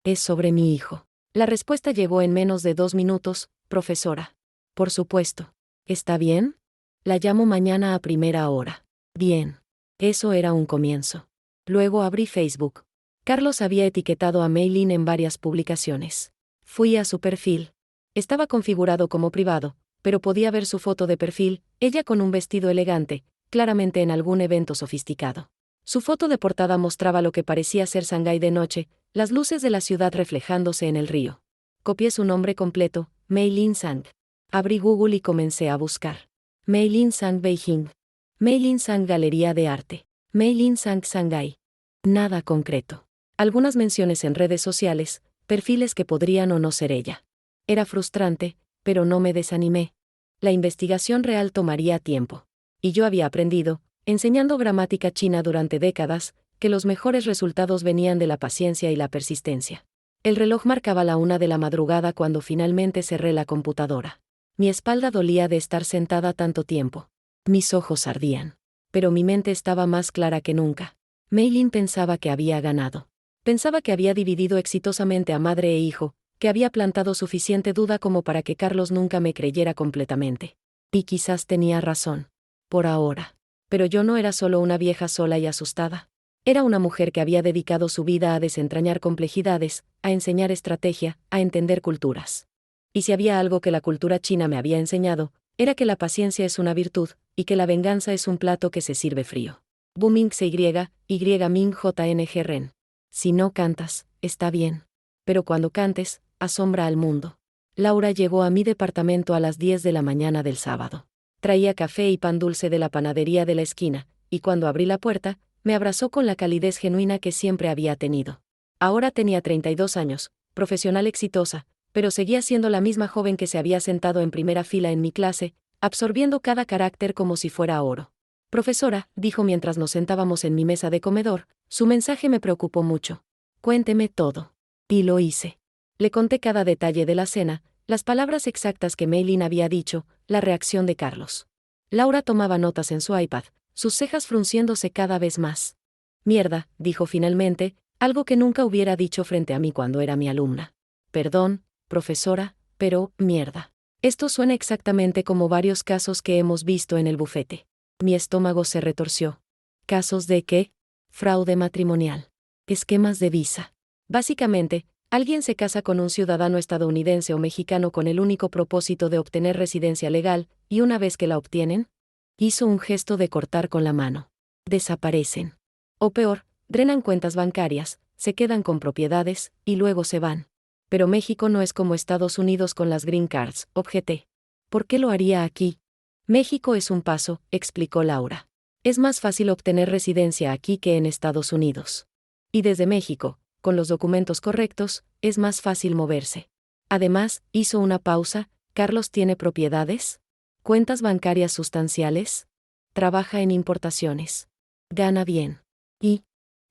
Es sobre mi hijo. La respuesta llegó en menos de 2 minutos, profesora. Por supuesto. ¿Está bien? La llamo mañana a primera hora. Bien. Eso era un comienzo. Luego abrí Facebook. Carlos había etiquetado a Mei Lin en varias publicaciones. Fui a su perfil. Estaba configurado como privado, pero podía ver su foto de perfil, ella con un vestido elegante, claramente en algún evento sofisticado. Su foto de portada mostraba lo que parecía ser Shanghái de noche, las luces de la ciudad reflejándose en el río. Copié su nombre completo, Mei Lin Zhang. Abrí Google y comencé a buscar. Mei Lin Zhang Beijing. Mei Lin Zhang Galería de Arte. Mei Lin Zhang Shanghái. Nada concreto. Algunas menciones en redes sociales, perfiles que podrían o no ser ella. Era frustrante, pero no me desanimé. La investigación real tomaría tiempo. Y yo había aprendido, enseñando gramática china durante décadas, que los mejores resultados venían de la paciencia y la persistencia. El reloj marcaba la 1 de la madrugada cuando finalmente cerré la computadora. Mi espalda dolía de estar sentada tanto tiempo. Mis ojos ardían. Pero mi mente estaba más clara que nunca. Mei Lin pensaba que había ganado. Pensaba que había dividido exitosamente a madre e hijo, que había plantado suficiente duda como para que Carlos nunca me creyera completamente. Y quizás tenía razón. Por ahora. Pero yo no era solo una vieja sola y asustada. Era una mujer que había dedicado su vida a desentrañar complejidades, a enseñar estrategia, a entender culturas. Y si había algo que la cultura china me había enseñado, era que la paciencia es una virtud, y que la venganza es un plato que se sirve frío. Bu Ming Se Y Ming JNG Ren. Si no cantas, está bien. Pero cuando cantes, asombra al mundo. Laura llegó a mi departamento a las 10 de la mañana del sábado. Traía café y pan dulce de la panadería de la esquina, y cuando abrí la puerta, me abrazó con la calidez genuina que siempre había tenido. Ahora tenía 32 años, profesional exitosa, pero seguía siendo la misma joven que se había sentado en primera fila en mi clase, absorbiendo cada carácter como si fuera oro. Profesora, dijo mientras nos sentábamos en mi mesa de comedor, su mensaje me preocupó mucho. Cuénteme todo. Y lo hice. Le conté cada detalle de la cena, las palabras exactas que Maylin había dicho, la reacción de Carlos. Laura tomaba notas en su iPad, sus cejas frunciéndose cada vez más. Mierda, dijo finalmente, algo que nunca hubiera dicho frente a mí cuando era mi alumna. Perdón, profesora, pero, mierda. Esto suena exactamente como varios casos que hemos visto en el bufete. Mi estómago se retorció. ¿Casos de qué? Fraude matrimonial. Esquemas de visa. Básicamente, alguien se casa con un ciudadano estadounidense o mexicano con el único propósito de obtener residencia legal, y una vez que la obtienen, hizo un gesto de cortar con la mano. Desaparecen. O peor, drenan cuentas bancarias, se quedan con propiedades, y luego se van. Pero México no es como Estados Unidos con las green cards, objeté. ¿Por qué lo haría aquí? México es un paso, explicó Laura. Es más fácil obtener residencia aquí que en Estados Unidos. Y desde México, con los documentos correctos, es más fácil moverse. Además, hizo una pausa, ¿Carlos tiene propiedades? ¿Cuentas bancarias sustanciales? Trabaja en importaciones. Gana bien. Y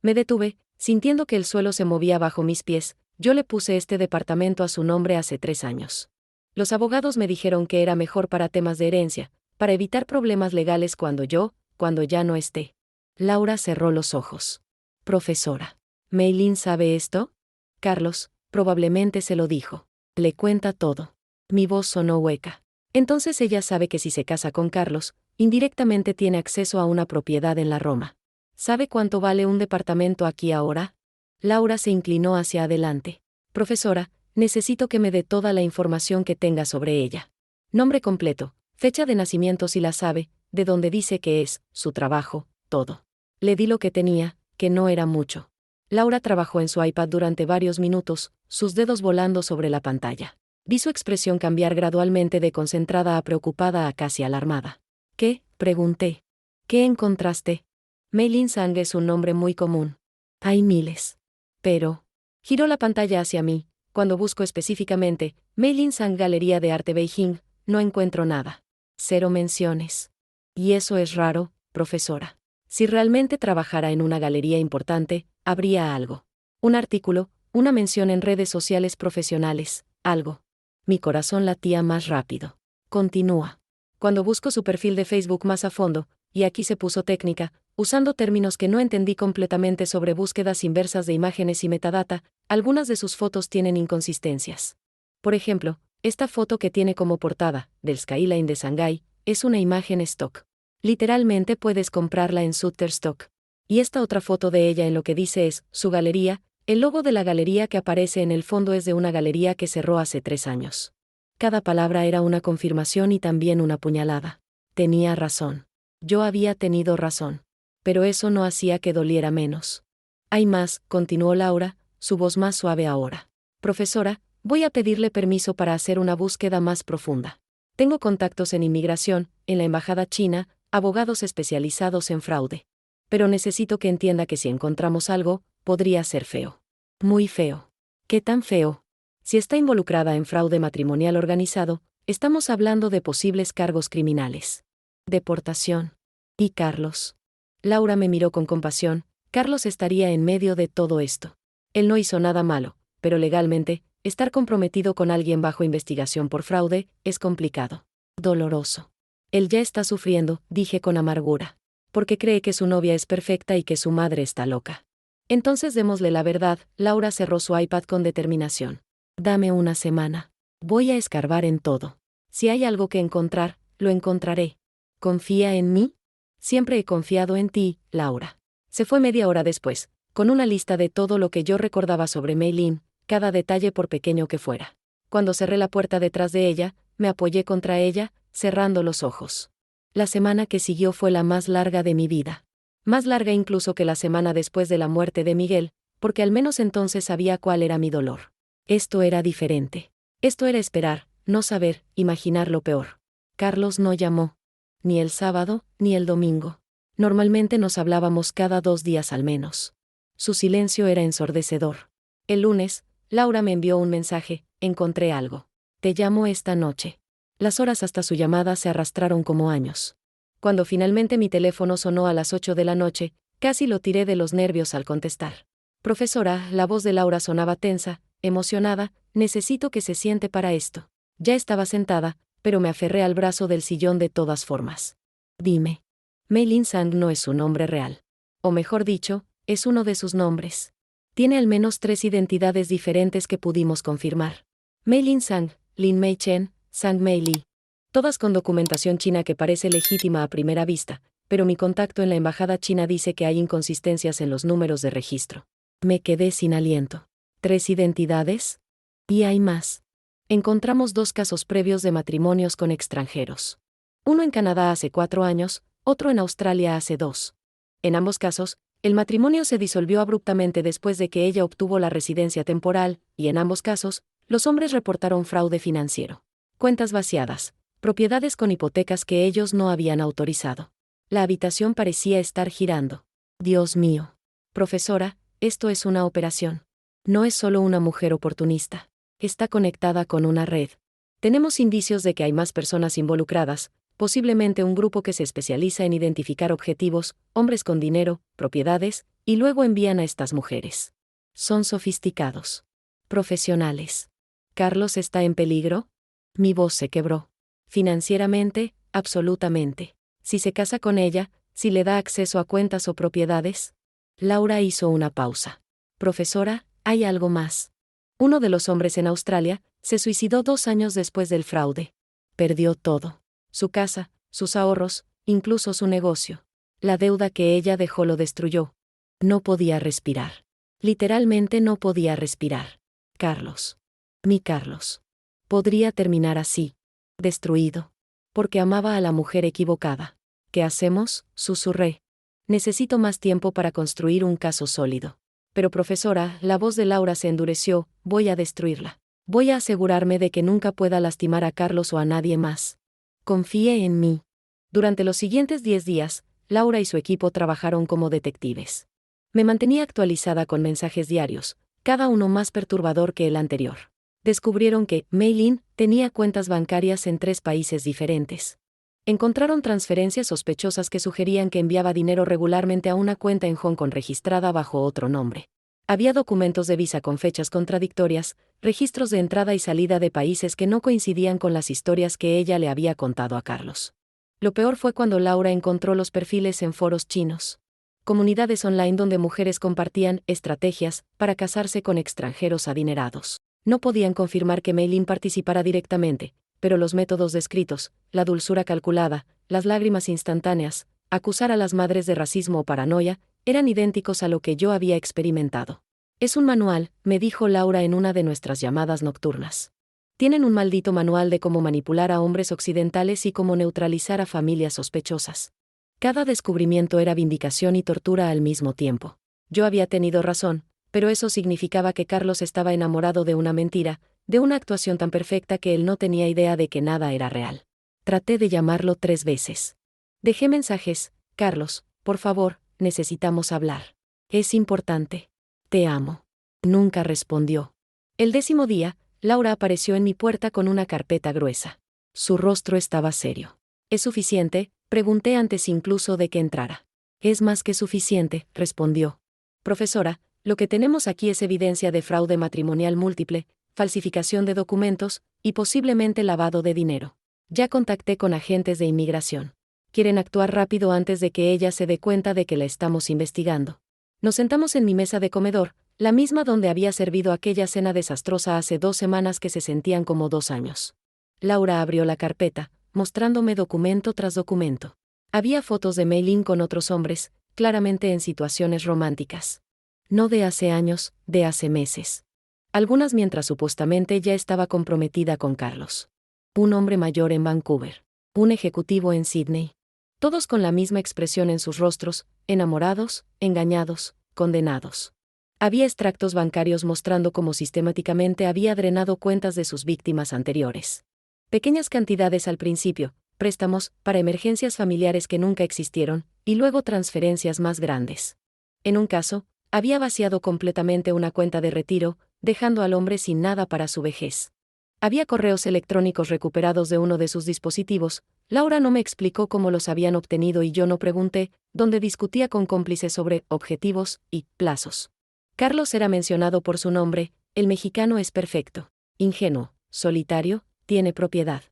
me detuve, sintiendo que el suelo se movía bajo mis pies. Yo le puse este departamento a su nombre hace 3 años. Los abogados me dijeron que era mejor para temas de herencia, para evitar problemas legales cuando ya no esté. Laura cerró los ojos. Profesora. ¿Maylin sabe esto? Carlos, probablemente se lo dijo. Le cuenta todo. Mi voz sonó hueca. Entonces ella sabe que si se casa con Carlos, indirectamente tiene acceso a una propiedad en la Roma. ¿Sabe cuánto vale un departamento aquí ahora? Laura se inclinó hacia adelante. Profesora, necesito que me dé toda la información que tenga sobre ella. Nombre completo, fecha de nacimiento si la sabe, de dónde dice que es, su trabajo, todo. Le di lo que tenía, que no era mucho. Laura trabajó en su iPad durante varios minutos, sus dedos volando sobre la pantalla. Vi su expresión cambiar gradualmente de concentrada a preocupada a casi alarmada. ¿Qué? Pregunté. ¿Qué encontraste? Maylin Sang es un nombre muy común. Hay miles. Pero, giró la pantalla hacia mí. Cuando busco específicamente, Maylin Sang Galería de Arte Beijing, no encuentro nada. 0 menciones. Y eso es raro, profesora. Si realmente trabajara en una galería importante, habría algo. Un artículo, una mención en redes sociales profesionales, algo. Mi corazón latía más rápido. Continúa. Cuando busco su perfil de Facebook más a fondo, y aquí se puso técnica, usando términos que no entendí completamente sobre búsquedas inversas de imágenes y metadata, algunas de sus fotos tienen inconsistencias. Por ejemplo, esta foto que tiene como portada, del Skyline de Shanghái, es una imagen stock. Literalmente puedes comprarla en Shutterstock. Y esta otra foto de ella en lo que dice es, su galería, el logo de la galería que aparece en el fondo es de una galería que cerró hace 3 años. Cada palabra era una confirmación y también una puñalada. Tenía razón. Yo había tenido razón. Pero eso no hacía que doliera menos. Hay más, continuó Laura, su voz más suave ahora. Profesora, voy a pedirle permiso para hacer una búsqueda más profunda. Tengo contactos en inmigración, en la embajada china, abogados especializados en fraude. Pero necesito que entienda que si encontramos algo, podría ser feo. Muy feo. ¿Qué tan feo? Si está involucrada en fraude matrimonial organizado, estamos hablando de posibles cargos criminales. Deportación. ¿Y Carlos? Laura me miró con compasión. Carlos estaría en medio de todo esto. Él no hizo nada malo, pero legalmente, estar comprometido con alguien bajo investigación por fraude es complicado. Doloroso. Él ya está sufriendo, dije con amargura. Porque cree que su novia es perfecta y que su madre está loca. Entonces démosle la verdad. Laura cerró su iPad con determinación. Dame una semana. Voy a escarbar en todo. Si hay algo que encontrar, lo encontraré. ¿Confía en mí? Siempre he confiado en ti, Laura. Se fue media hora después, con una lista de todo lo que yo recordaba sobre Maylin, cada detalle por pequeño que fuera. Cuando cerré la puerta detrás de ella, me apoyé contra ella, cerrando los ojos. La semana que siguió fue la más larga de mi vida. Más larga incluso que la semana después de la muerte de Miguel, porque al menos entonces sabía cuál era mi dolor. Esto era diferente. Esto era esperar, no saber, imaginar lo peor. Carlos no llamó. Ni el sábado, ni el domingo. Normalmente nos hablábamos cada 2 días al menos. Su silencio era ensordecedor. El lunes, Laura me envió un mensaje: encontré algo. Te llamo esta noche. Las horas hasta su llamada se arrastraron como años. Cuando finalmente mi teléfono sonó a las 8 de la noche, casi lo tiré de los nervios al contestar. Profesora, la voz de Laura sonaba tensa, emocionada. Necesito que se siente para esto. Ya estaba sentada, pero me aferré al brazo del sillón de todas formas. Dime. Mei-Lin Sang no es su nombre real. O mejor dicho, es uno de sus nombres. Tiene al menos 3 identidades diferentes que pudimos confirmar. Mei-Lin Sang, Lin Mei Chen, Sang Mei Li. Todas con documentación china que parece legítima a primera vista, pero mi contacto en la embajada china dice que hay inconsistencias en los números de registro. Me quedé sin aliento. ¿3 identidades? Y hay más. Encontramos 2 casos previos de matrimonios con extranjeros. Uno en Canadá hace 4 años, otro en Australia hace 2. En ambos casos, el matrimonio se disolvió abruptamente después de que ella obtuvo la residencia temporal, y en ambos casos, los hombres reportaron fraude financiero. Cuentas vaciadas, propiedades con hipotecas que ellos no habían autorizado. La habitación parecía estar girando. Dios mío. Profesora, esto es una operación. No es solo una mujer oportunista. Está conectada con una red. Tenemos indicios de que hay más personas involucradas, posiblemente un grupo que se especializa en identificar objetivos, hombres con dinero, propiedades, y luego envían a estas mujeres. Son sofisticados. Profesionales. ¿Carlos está en peligro? Mi voz se quebró. Financieramente, absolutamente. Si se casa con ella, si le da acceso a cuentas o propiedades. Laura hizo una pausa. Profesora, hay algo más. Uno de los hombres en Australia se suicidó 2 años después del fraude. Perdió todo. Su casa, sus ahorros, incluso su negocio. La deuda que ella dejó lo destruyó. No podía respirar. Literalmente no podía respirar. Carlos. Mi Carlos. Podría terminar así. Destruido. Porque amaba a la mujer equivocada. ¿Qué hacemos?, susurré. Necesito más tiempo para construir un caso sólido. Pero profesora, la voz de Laura se endureció, voy a destruirla. Voy a asegurarme de que nunca pueda lastimar a Carlos o a nadie más. Confíe en mí. Durante los siguientes 10 días, Laura y su equipo trabajaron como detectives. Me mantenía actualizada con mensajes diarios, cada uno más perturbador que el anterior. Descubrieron que Mei-Lin tenía cuentas bancarias en 3 países diferentes. Encontraron transferencias sospechosas que sugerían que enviaba dinero regularmente a una cuenta en Hong Kong registrada bajo otro nombre. Había documentos de visa con fechas contradictorias, registros de entrada y salida de países que no coincidían con las historias que ella le había contado a Carlos. Lo peor fue cuando Laura encontró los perfiles en foros chinos. Comunidades online donde mujeres compartían estrategias para casarse con extranjeros adinerados. No podían confirmar que Mei-Lin participara directamente, pero los métodos descritos, la dulzura calculada, las lágrimas instantáneas, acusar a las madres de racismo o paranoia, eran idénticos a lo que yo había experimentado. Es un manual, me dijo Laura en una de nuestras llamadas nocturnas. Tienen un maldito manual de cómo manipular a hombres occidentales y cómo neutralizar a familias sospechosas. Cada descubrimiento era vindicación y tortura al mismo tiempo. Yo había tenido razón, pero eso significaba que Carlos estaba enamorado de una mentira, de una actuación tan perfecta que él no tenía idea de que nada era real. Traté de llamarlo 3 veces. Dejé mensajes: Carlos, por favor, necesitamos hablar. Es importante. Te amo. Nunca respondió. El 10º día, Laura apareció en mi puerta con una carpeta gruesa. Su rostro estaba serio. ¿Es suficiente?, pregunté antes incluso de que entrara. Es más que suficiente, respondió. Profesora, lo que tenemos aquí es evidencia de fraude matrimonial múltiple, falsificación de documentos, y posiblemente lavado de dinero. Ya contacté con agentes de inmigración. Quieren actuar rápido antes de que ella se dé cuenta de que la estamos investigando. Nos sentamos en mi mesa de comedor, la misma donde había servido aquella cena desastrosa hace 2 semanas que se sentían como 2 años. Laura abrió la carpeta, mostrándome documento tras documento. Había fotos de Mei-Lin con otros hombres, claramente en situaciones románticas. No de hace años, de hace meses. Algunas mientras supuestamente ya estaba comprometida con Carlos. Un hombre mayor en Vancouver. Un ejecutivo en Sydney. Todos con la misma expresión en sus rostros, enamorados, engañados, condenados. Había extractos bancarios mostrando cómo sistemáticamente había drenado cuentas de sus víctimas anteriores. Pequeñas cantidades al principio, préstamos para emergencias familiares que nunca existieron, y luego transferencias más grandes. En un caso, había vaciado completamente una cuenta de retiro, dejando al hombre sin nada para su vejez. Había correos electrónicos recuperados de uno de sus dispositivos. Laura no me explicó cómo los habían obtenido y yo no pregunté, donde discutía con cómplices sobre objetivos y plazos. Carlos era mencionado por su nombre. El mexicano es perfecto, ingenuo, solitario, tiene propiedad.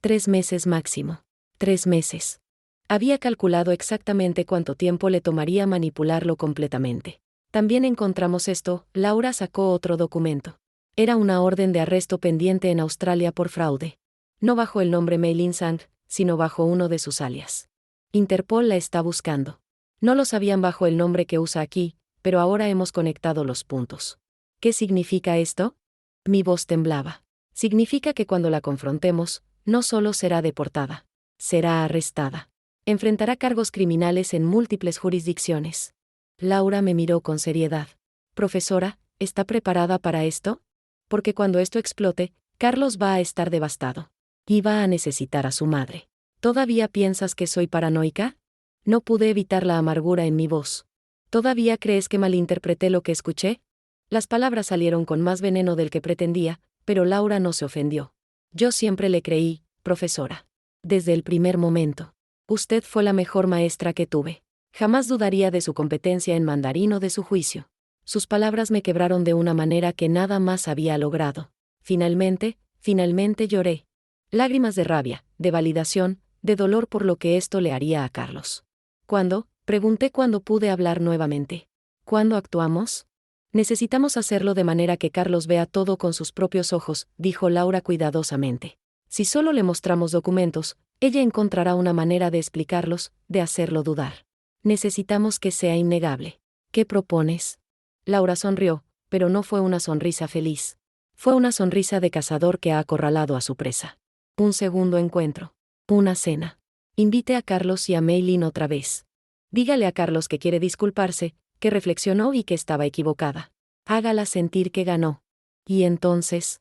3 meses máximo. 3 meses. Había calculado exactamente cuánto tiempo le tomaría manipularlo completamente. También encontramos esto. Laura sacó otro documento. Era una orden de arresto pendiente en Australia por fraude. No bajo el nombre Mei Lin Sang, sino bajo uno de sus alias. Interpol la está buscando. No lo sabían bajo el nombre que usa aquí, pero ahora hemos conectado los puntos. ¿Qué significa esto? Mi voz temblaba. Significa que cuando la confrontemos, no solo será deportada, será arrestada. Enfrentará cargos criminales en múltiples jurisdicciones. Laura me miró con seriedad. Profesora, ¿está preparada para esto? Porque cuando esto explote, Carlos va a estar devastado. Y va a necesitar a su madre. ¿Todavía piensas que soy paranoica? No pude evitar la amargura en mi voz. ¿Todavía crees que malinterpreté lo que escuché? Las palabras salieron con más veneno del que pretendía, pero Laura no se ofendió. Yo siempre le creí, profesora. Desde el primer momento. Usted fue la mejor maestra que tuve. Jamás dudaría de su competencia en mandarín o de su juicio. Sus palabras me quebraron de una manera que nada más había logrado. Finalmente lloré. Lágrimas de rabia, de validación, de dolor por lo que esto le haría a Carlos. ¿Cuándo? Pregunté cuando pude hablar nuevamente. ¿Cuándo actuamos? Necesitamos hacerlo de manera que Carlos vea todo con sus propios ojos, dijo Laura cuidadosamente. Si solo le mostramos documentos, ella encontrará una manera de explicarlos, de hacerlo dudar. Necesitamos que sea innegable. ¿Qué propones? Laura sonrió, pero no fue una sonrisa feliz. Fue una sonrisa de cazador que ha acorralado a su presa. Un segundo encuentro. Una cena. Invite a Carlos y a Mei Lin otra vez. Dígale a Carlos que quiere disculparse, que reflexionó y que estaba equivocada. Hágala sentir que ganó. Y entonces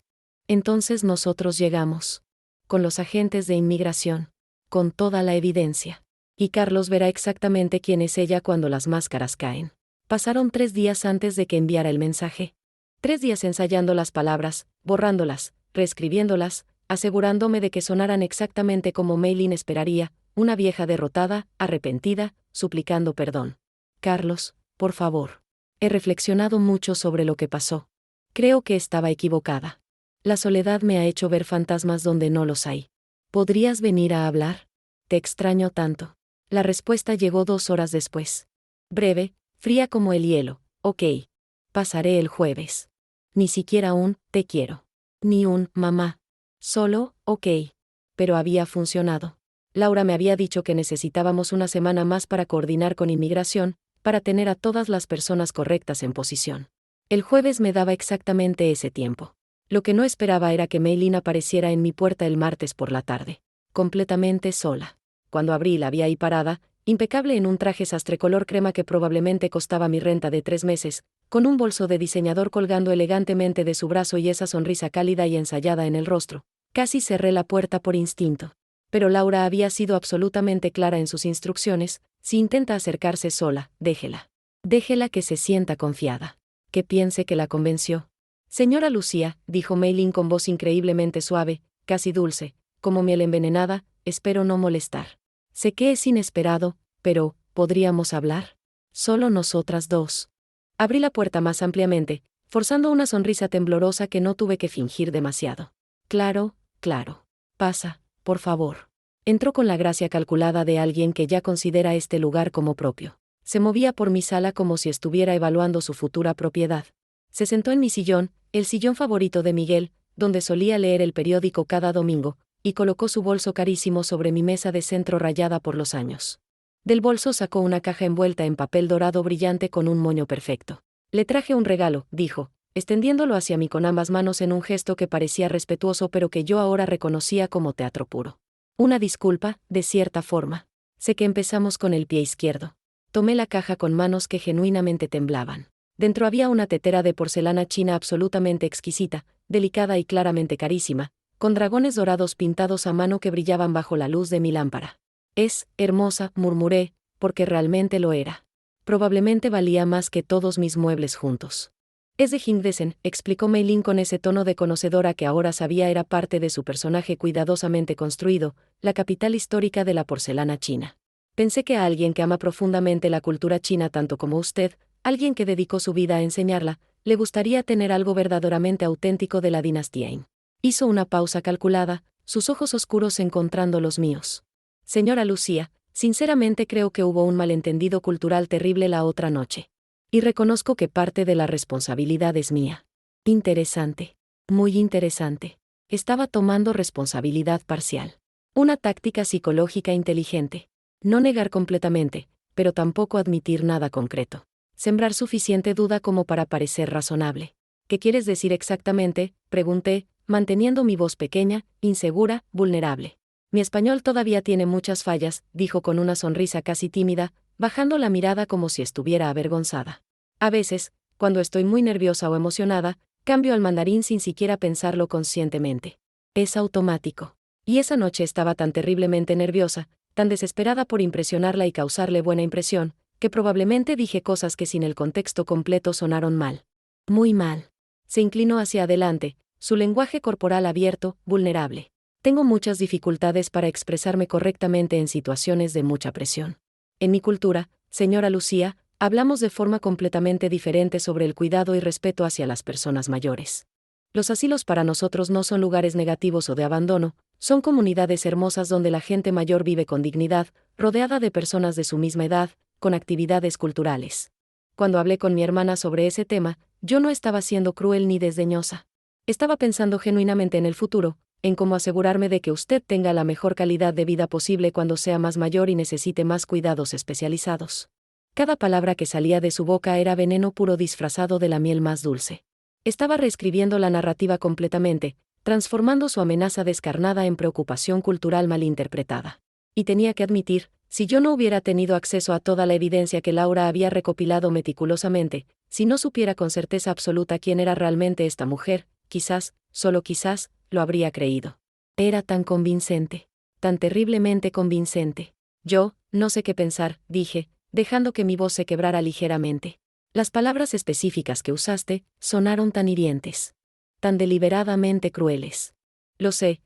nosotros llegamos. Con los agentes de inmigración. Con toda la evidencia. Y Carlos verá exactamente quién es ella cuando las máscaras caen. Pasaron 3 días antes de que enviara el mensaje. 3 días ensayando las palabras, borrándolas, reescribiéndolas, asegurándome de que sonaran exactamente como Mei Lin esperaría, una vieja derrotada, arrepentida, suplicando perdón. Carlos, por favor. He reflexionado mucho sobre lo que pasó. Creo que estaba equivocada. La soledad me ha hecho ver fantasmas donde no los hay. ¿Podrías venir a hablar? Te extraño tanto. La respuesta llegó 2 horas después. Breve, fría como el hielo. Ok. Pasaré el jueves. Ni siquiera un te quiero. Ni un mamá. Solo, ok. Pero había funcionado. Laura me había dicho que necesitábamos una semana más para coordinar con inmigración, para tener a todas las personas correctas en posición. El jueves me daba exactamente ese tiempo. Lo que no esperaba era que Mei Lin apareciera en mi puerta el martes por la tarde. Completamente sola. Cuando abrí la vi ahí parada, impecable en un traje sastre color crema que probablemente costaba mi renta de 3 meses, con un bolso de diseñador colgando elegantemente de su brazo y esa sonrisa cálida y ensayada en el rostro. Casi cerré la puerta por instinto. Pero Laura había sido absolutamente clara en sus instrucciones: si intenta acercarse sola, déjela. Déjela que se sienta confiada. Que piense que la convenció. Señora Lucía, dijo Mei Lin con voz increíblemente suave, casi dulce, como miel envenenada, espero no molestar. Sé que es inesperado, pero, ¿podríamos hablar? Solo nosotras dos. Abrí la puerta más ampliamente, forzando una sonrisa temblorosa que no tuve que fingir demasiado. Claro. Pasa, por favor. Entró con la gracia calculada de alguien que ya considera este lugar como propio. Se movía por mi sala como si estuviera evaluando su futura propiedad. Se sentó en mi sillón, el sillón favorito de Miguel, donde solía leer el periódico cada domingo, y colocó su bolso carísimo sobre mi mesa de centro rayada por los años. Del bolso sacó una caja envuelta en papel dorado brillante con un moño perfecto. Le traje un regalo, dijo, extendiéndolo hacia mí con ambas manos en un gesto que parecía respetuoso pero que yo ahora reconocía como teatro puro. Una disculpa, de cierta forma. Sé que empezamos con el pie izquierdo. Tomé la caja con manos que genuinamente temblaban. Dentro había una tetera de porcelana china absolutamente exquisita, delicada y claramente carísima, con dragones dorados pintados a mano que brillaban bajo la luz de mi lámpara. Es hermosa, murmuré, porque realmente lo era. Probablemente valía más que todos mis muebles juntos. Es de Hingdesen, explicó Mei Lin con ese tono de conocedora que ahora sabía era parte de su personaje cuidadosamente construido, la capital histórica de la porcelana china. Pensé que a alguien que ama profundamente la cultura china tanto como usted, alguien que dedicó su vida a enseñarla, le gustaría tener algo verdaderamente auténtico de la dinastía Qin. Hizo una pausa calculada, sus ojos oscuros encontrando los míos. Señora Lucía, sinceramente creo que hubo un malentendido cultural terrible la otra noche. Y reconozco que parte de la responsabilidad es mía. Interesante. Muy interesante. Estaba tomando responsabilidad parcial. Una táctica psicológica inteligente. No negar completamente, pero tampoco admitir nada concreto. Sembrar suficiente duda como para parecer razonable. ¿Qué quieres decir exactamente?, pregunté, manteniendo mi voz pequeña, insegura, vulnerable. Mi español todavía tiene muchas fallas, dijo con una sonrisa casi tímida, bajando la mirada como si estuviera avergonzada. A veces, cuando estoy muy nerviosa o emocionada, cambio al mandarín sin siquiera pensarlo conscientemente. Es automático. Y esa noche estaba tan terriblemente nerviosa, tan desesperada por impresionarla y causarle buena impresión, que probablemente dije cosas que sin el contexto completo sonaron mal. Muy mal. Se inclinó hacia adelante, su lenguaje corporal abierto, vulnerable. Tengo muchas dificultades para expresarme correctamente en situaciones de mucha presión. En mi cultura, señora Lucía, hablamos de forma completamente diferente sobre el cuidado y respeto hacia las personas mayores. Los asilos para nosotros no son lugares negativos o de abandono, son comunidades hermosas donde la gente mayor vive con dignidad, rodeada de personas de su misma edad, con actividades culturales. Cuando hablé con mi hermana sobre ese tema, yo no estaba siendo cruel ni desdeñosa. Estaba pensando genuinamente en el futuro, en cómo asegurarme de que usted tenga la mejor calidad de vida posible cuando sea más mayor y necesite más cuidados especializados. Cada palabra que salía de su boca era veneno puro disfrazado de la miel más dulce. Estaba reescribiendo la narrativa completamente, transformando su amenaza descarnada en preocupación cultural malinterpretada. Y tenía que admitir, si yo no hubiera tenido acceso a toda la evidencia que Laura había recopilado meticulosamente, si no supiera con certeza absoluta quién era realmente esta mujer, quizás, solo quizás, lo habría creído. Era tan convincente, tan terriblemente convincente. Yo, no sé qué pensar, dije, dejando que mi voz se quebrara ligeramente. Las palabras específicas que usaste sonaron tan hirientes, tan deliberadamente crueles. Lo sé,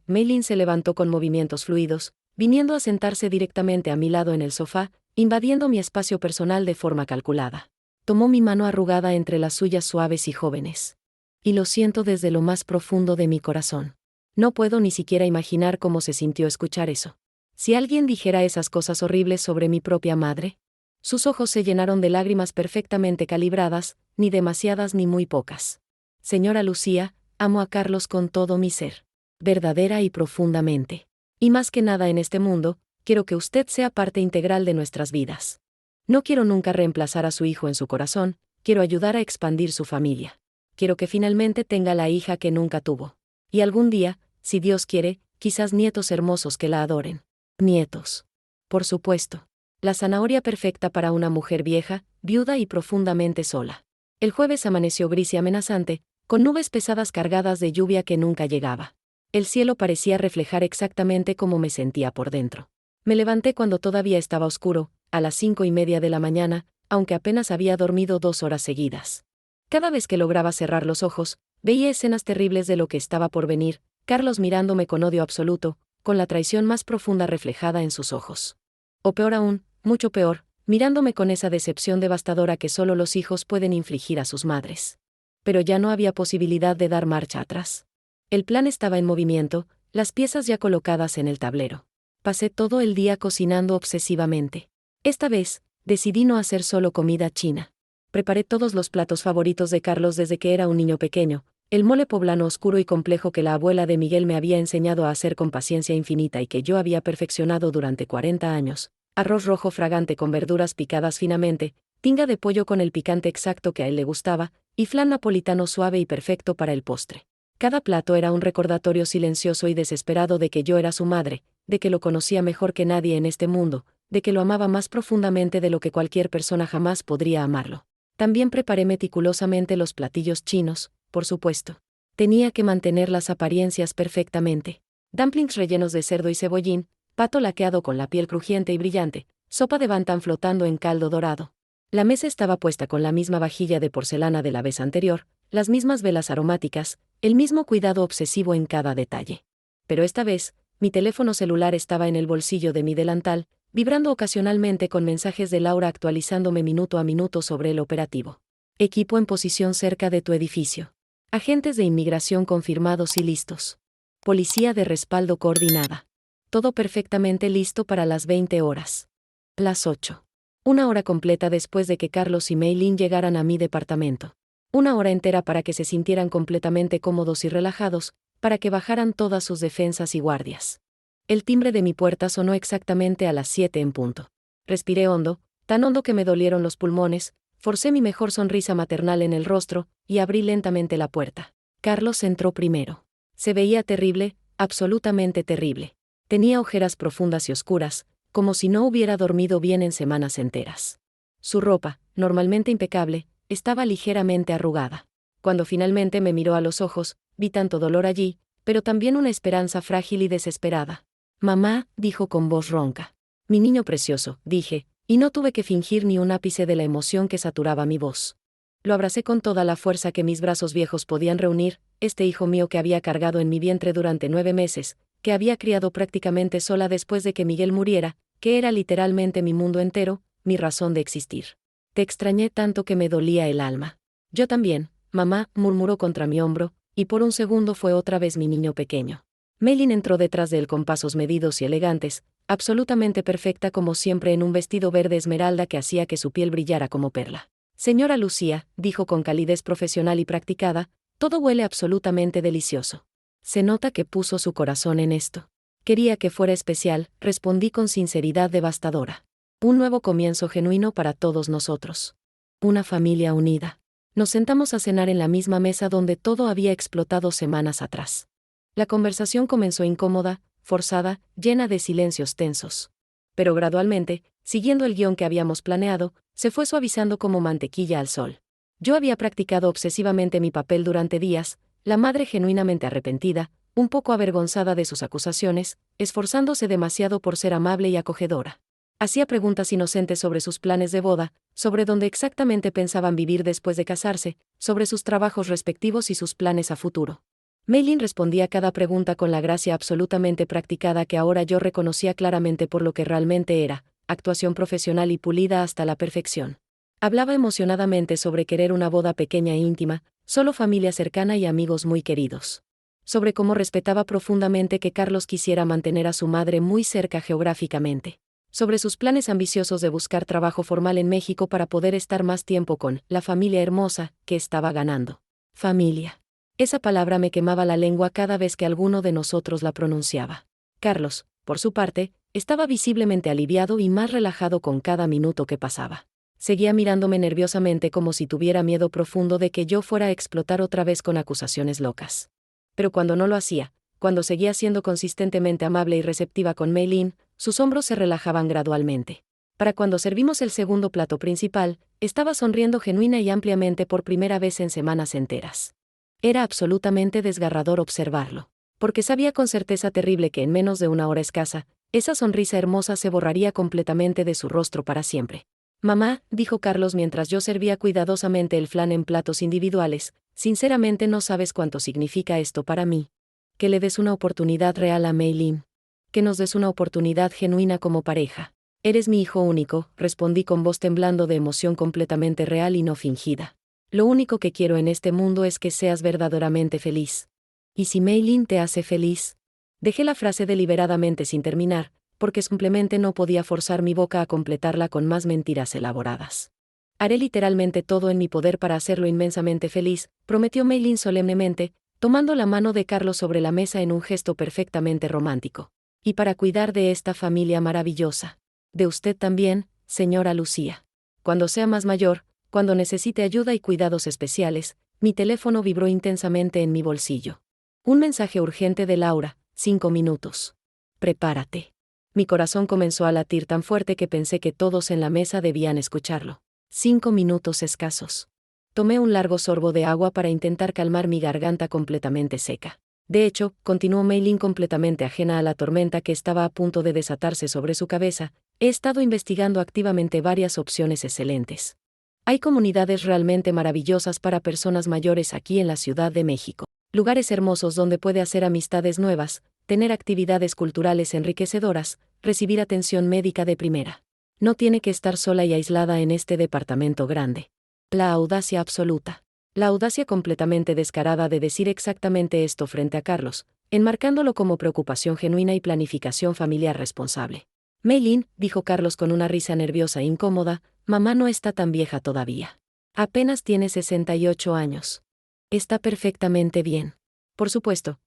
Mei Lin se levantó con movimientos fluidos, viniendo a sentarse directamente a mi lado en el sofá, invadiendo mi espacio personal de forma calculada. Tomó mi mano arrugada entre las suyas suaves y jóvenes. Y lo siento desde lo más profundo de mi corazón. No puedo ni siquiera imaginar cómo se sintió escuchar eso. Si alguien dijera esas cosas horribles sobre mi propia madre. Sus ojos se llenaron de lágrimas perfectamente calibradas, ni demasiadas ni muy pocas. Señora Lucía, amo a Carlos con todo mi ser. Verdadera y profundamente. Y más que nada en este mundo, quiero que usted sea parte integral de nuestras vidas. No quiero nunca reemplazar a su hijo en su corazón, quiero ayudar a expandir su familia. Quiero que finalmente tenga la hija que nunca tuvo. Y algún día, si Dios quiere, quizás nietos hermosos que la adoren. Nietos. Por supuesto. La zanahoria perfecta para una mujer vieja, viuda y profundamente sola. El jueves amaneció gris y amenazante, con nubes pesadas cargadas de lluvia que nunca llegaba. El cielo parecía reflejar exactamente cómo me sentía por dentro. Me levanté cuando todavía estaba oscuro, a las 5:30 de la mañana, aunque apenas había dormido 2 horas seguidas. Cada vez que lograba cerrar los ojos, veía escenas terribles de lo que estaba por venir, Carlos mirándome con odio absoluto, con la traición más profunda reflejada en sus ojos. O peor aún, mucho peor, mirándome con esa decepción devastadora que solo los hijos pueden infligir a sus madres. Pero ya no había posibilidad de dar marcha atrás. El plan estaba en movimiento, las piezas ya colocadas en el tablero. Pasé todo el día cocinando obsesivamente. Esta vez, decidí no hacer solo comida china. Preparé todos los platos favoritos de Carlos desde que era un niño pequeño, el mole poblano oscuro y complejo que la abuela de Miguel me había enseñado a hacer con paciencia infinita y que yo había perfeccionado durante 40 años, arroz rojo fragante con verduras picadas finamente, tinga de pollo con el picante exacto que a él le gustaba, y flan napolitano suave y perfecto para el postre. Cada plato era un recordatorio silencioso y desesperado de que yo era su madre, de que lo conocía mejor que nadie en este mundo, de que lo amaba más profundamente de lo que cualquier persona jamás podría amarlo. También preparé meticulosamente los platillos chinos, por supuesto. Tenía que mantener las apariencias perfectamente. Dumplings rellenos de cerdo y cebollín, pato laqueado con la piel crujiente y brillante, sopa de bantán flotando en caldo dorado. La mesa estaba puesta con la misma vajilla de porcelana de la vez anterior, las mismas velas aromáticas, el mismo cuidado obsesivo en cada detalle. Pero esta vez, mi teléfono celular estaba en el bolsillo de mi delantal, vibrando ocasionalmente con mensajes de Laura actualizándome minuto a minuto sobre el operativo. Equipo en posición cerca de tu edificio. Agentes de inmigración confirmados y listos. Policía de respaldo coordinada. Todo perfectamente listo para las 20 horas. Las 8. Una hora completa después de que Carlos y Meilin llegaran a mi departamento. Una hora entera para que se sintieran completamente cómodos y relajados, para que bajaran todas sus defensas y guardias. El timbre de mi puerta sonó exactamente a las 7 en punto. Respiré hondo, tan hondo que me dolieron los pulmones, forcé mi mejor sonrisa maternal en el rostro, y abrí lentamente la puerta. Carlos entró primero. Se veía terrible, absolutamente terrible. Tenía ojeras profundas y oscuras, como si no hubiera dormido bien en semanas enteras. Su ropa, normalmente impecable, estaba ligeramente arrugada. Cuando finalmente me miró a los ojos, vi tanto dolor allí, pero también una esperanza frágil y desesperada. Mamá, dijo con voz ronca. Mi niño precioso, dije, y no tuve que fingir ni un ápice de la emoción que saturaba mi voz. Lo abracé con toda la fuerza que mis brazos viejos podían reunir, este hijo mío que había cargado en mi vientre durante 9 meses, que había criado prácticamente sola después de que Miguel muriera, que era literalmente mi mundo entero, mi razón de existir. Te extrañé tanto que me dolía el alma. Yo también, mamá, murmuró contra mi hombro, y por un segundo fue otra vez mi niño pequeño. Meilin entró detrás de él con pasos medidos y elegantes, absolutamente perfecta como siempre en un vestido verde esmeralda que hacía que su piel brillara como perla. Señora Lucía, dijo con calidez profesional y practicada, todo huele absolutamente delicioso. Se nota que puso su corazón en esto. Quería que fuera especial, respondí con sinceridad devastadora. Un nuevo comienzo genuino para todos nosotros. Una familia unida. Nos sentamos a cenar en la misma mesa donde todo había explotado semanas atrás. La conversación comenzó incómoda, forzada, llena de silencios tensos. Pero gradualmente, siguiendo el guión que habíamos planeado, se fue suavizando como mantequilla al sol. Yo había practicado obsesivamente mi papel durante días, la madre genuinamente arrepentida, un poco avergonzada de sus acusaciones, esforzándose demasiado por ser amable y acogedora. Hacía preguntas inocentes sobre sus planes de boda, sobre dónde exactamente pensaban vivir después de casarse, sobre sus trabajos respectivos y sus planes a futuro. Meilin respondía a cada pregunta con la gracia absolutamente practicada que ahora yo reconocía claramente por lo que realmente era, actuación profesional y pulida hasta la perfección. Hablaba emocionadamente sobre querer una boda pequeña e íntima, solo familia cercana y amigos muy queridos. Sobre cómo respetaba profundamente que Carlos quisiera mantener a su madre muy cerca geográficamente. Sobre sus planes ambiciosos de buscar trabajo formal en México para poder estar más tiempo con la familia hermosa que estaba ganando. Familia. Esa palabra me quemaba la lengua cada vez que alguno de nosotros la pronunciaba. Carlos, por su parte, estaba visiblemente aliviado y más relajado con cada minuto que pasaba. Seguía mirándome nerviosamente como si tuviera miedo profundo de que yo fuera a explotar otra vez con acusaciones locas. Pero cuando no lo hacía, cuando seguía siendo consistentemente amable y receptiva con Meilin, sus hombros se relajaban gradualmente. Para cuando servimos el segundo plato principal, estaba sonriendo genuina y ampliamente por primera vez en semanas enteras. Era absolutamente desgarrador observarlo, porque sabía con certeza terrible que en menos de una hora escasa, esa sonrisa hermosa se borraría completamente de su rostro para siempre. Mamá, dijo Carlos mientras yo servía cuidadosamente el flan en platos individuales, sinceramente no sabes cuánto significa esto para mí. Que le des una oportunidad real a Meilin. Que nos des una oportunidad genuina como pareja. Eres mi hijo único, respondí con voz temblando de emoción completamente real y no fingida. Lo único que quiero en este mundo es que seas verdaderamente feliz. ¿Y si Meilin te hace feliz? Dejé la frase deliberadamente sin terminar, porque simplemente no podía forzar mi boca a completarla con más mentiras elaboradas. Haré literalmente todo en mi poder para hacerlo inmensamente feliz, prometió Meilin solemnemente, tomando la mano de Carlos sobre la mesa en un gesto perfectamente romántico. Y para cuidar de esta familia maravillosa. De usted también, señora Lucía. Cuando sea más mayor, cuando necesite ayuda y cuidados especiales, mi teléfono vibró intensamente en mi bolsillo. Un mensaje urgente de Laura, 5 minutos. Prepárate. Mi corazón comenzó a latir tan fuerte que pensé que todos en la mesa debían escucharlo. 5 minutos escasos. Tomé un largo sorbo de agua para intentar calmar mi garganta completamente seca. De hecho, continuó Mei Lin completamente ajena a la tormenta que estaba a punto de desatarse sobre su cabeza, he estado investigando activamente varias opciones excelentes. Hay comunidades realmente maravillosas para personas mayores aquí en la Ciudad de México. Lugares hermosos donde puede hacer amistades nuevas, tener actividades culturales enriquecedoras, recibir atención médica de primera. No tiene que estar sola y aislada en este departamento grande. La audacia absoluta. La audacia completamente descarada de decir exactamente esto frente a Carlos, enmarcándolo como preocupación genuina y planificación familiar responsable. Mei Lin, dijo Carlos con una risa nerviosa e incómoda, mamá no está tan vieja todavía. Apenas tiene 68 años. Está perfectamente bien. Por supuesto,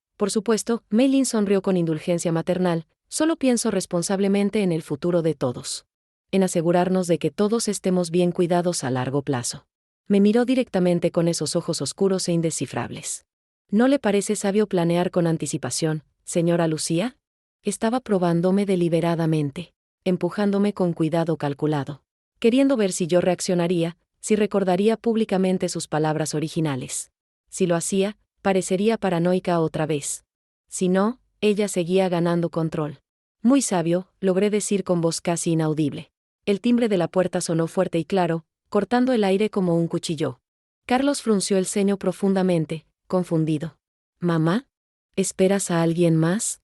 Mei Lin sonrió con indulgencia maternal, solo pienso responsablemente en el futuro de todos. En asegurarnos de que todos estemos bien cuidados a largo plazo. Me miró directamente con esos ojos oscuros e indescifrables. ¿No le parece sabio planear con anticipación, señora Lucía? Estaba probándome deliberadamente, empujándome con cuidado calculado, queriendo ver si yo reaccionaría, si recordaría públicamente sus palabras originales. Si lo hacía, parecería paranoica otra vez. Si no, ella seguía ganando control. Muy sabio, logré decir con voz casi inaudible. El timbre de la puerta sonó fuerte y claro, cortando el aire como un cuchillo. Carlos frunció el ceño profundamente, confundido. ¿Mamá? ¿Esperas a alguien más?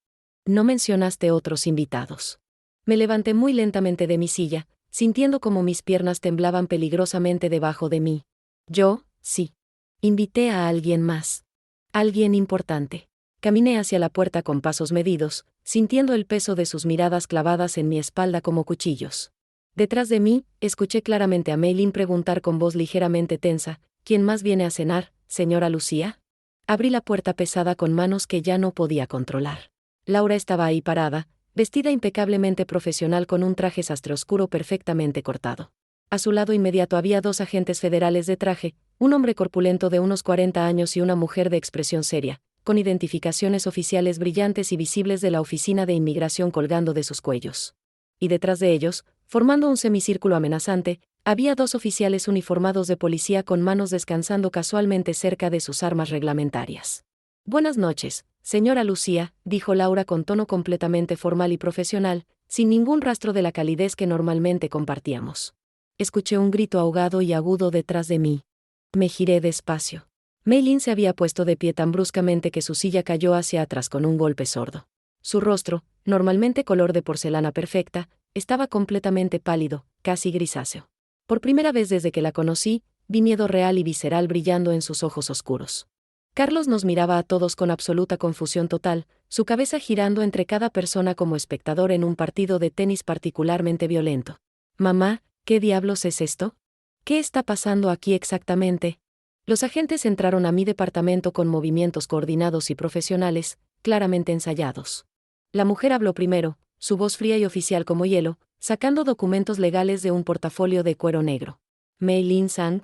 No mencionaste otros invitados. Me levanté muy lentamente de mi silla, sintiendo como mis piernas temblaban peligrosamente debajo de mí. Yo, sí. Invité a alguien más. Alguien importante. Caminé hacia la puerta con pasos medidos, sintiendo el peso de sus miradas clavadas en mi espalda como cuchillos. Detrás de mí, escuché claramente a Mei Lin preguntar con voz ligeramente tensa, ¿quién más viene a cenar, señora Lucía? Abrí la puerta pesada con manos que ya no podía controlar. Laura estaba ahí parada, vestida impecablemente profesional con un traje sastre oscuro perfectamente cortado. A su lado inmediato había 2 agentes federales de traje, un hombre corpulento de unos 40 años y una mujer de expresión seria, con identificaciones oficiales brillantes y visibles de la oficina de inmigración colgando de sus cuellos. Y detrás de ellos, formando un semicírculo amenazante, había 2 oficiales uniformados de policía con manos descansando casualmente cerca de sus armas reglamentarias. Buenas noches, señora Lucía, dijo Laura con tono completamente formal y profesional, sin ningún rastro de la calidez que normalmente compartíamos. Escuché un grito ahogado y agudo detrás de mí. Me giré despacio. Mei Lin se había puesto de pie tan bruscamente que su silla cayó hacia atrás con un golpe sordo. Su rostro, normalmente color de porcelana perfecta, estaba completamente pálido, casi grisáceo. Por primera vez desde que la conocí, vi miedo real y visceral brillando en sus ojos oscuros. Carlos nos miraba a todos con absoluta confusión total, su cabeza girando entre cada persona como espectador en un partido de tenis particularmente violento. Mamá, ¿qué diablos es esto? ¿Qué está pasando aquí exactamente? Los agentes entraron a mi departamento con movimientos coordinados y profesionales, claramente ensayados. La mujer habló primero, su voz fría y oficial como hielo, sacando documentos legales de un portafolio de cuero negro. ¿Mei Lin Sang?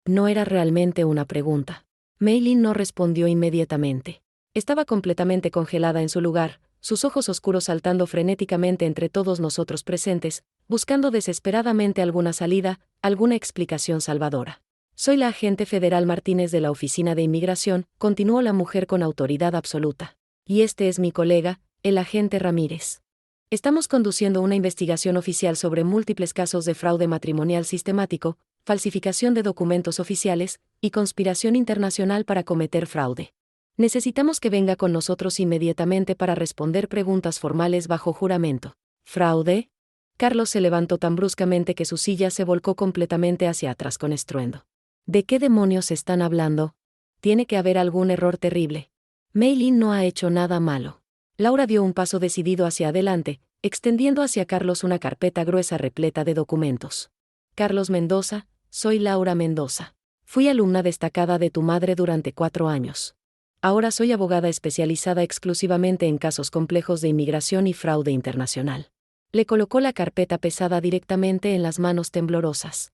No era realmente una pregunta. Mei Lin no respondió inmediatamente. Estaba completamente congelada en su lugar, sus ojos oscuros saltando frenéticamente entre todos nosotros presentes, buscando desesperadamente alguna salida, alguna explicación salvadora. Soy la agente federal Martínez de la Oficina de Inmigración, continuó la mujer con autoridad absoluta. Y este es mi colega, el agente Ramírez. Estamos conduciendo una investigación oficial sobre múltiples casos de fraude matrimonial sistemático, falsificación de documentos oficiales y conspiración internacional para cometer fraude. Necesitamos que venga con nosotros inmediatamente para responder preguntas formales bajo juramento. ¿Fraude? Carlos se levantó tan bruscamente que su silla se volcó completamente hacia atrás con estruendo. ¿De qué demonios están hablando? Tiene que haber algún error terrible. Mei Lin no ha hecho nada malo. Laura dio un paso decidido hacia adelante, extendiendo hacia Carlos una carpeta gruesa repleta de documentos. Carlos Mendoza, soy Laura Mendoza. Fui alumna destacada de tu madre durante 4 años. Ahora soy abogada especializada exclusivamente en casos complejos de inmigración y fraude internacional. Le colocó la carpeta pesada directamente en las manos temblorosas.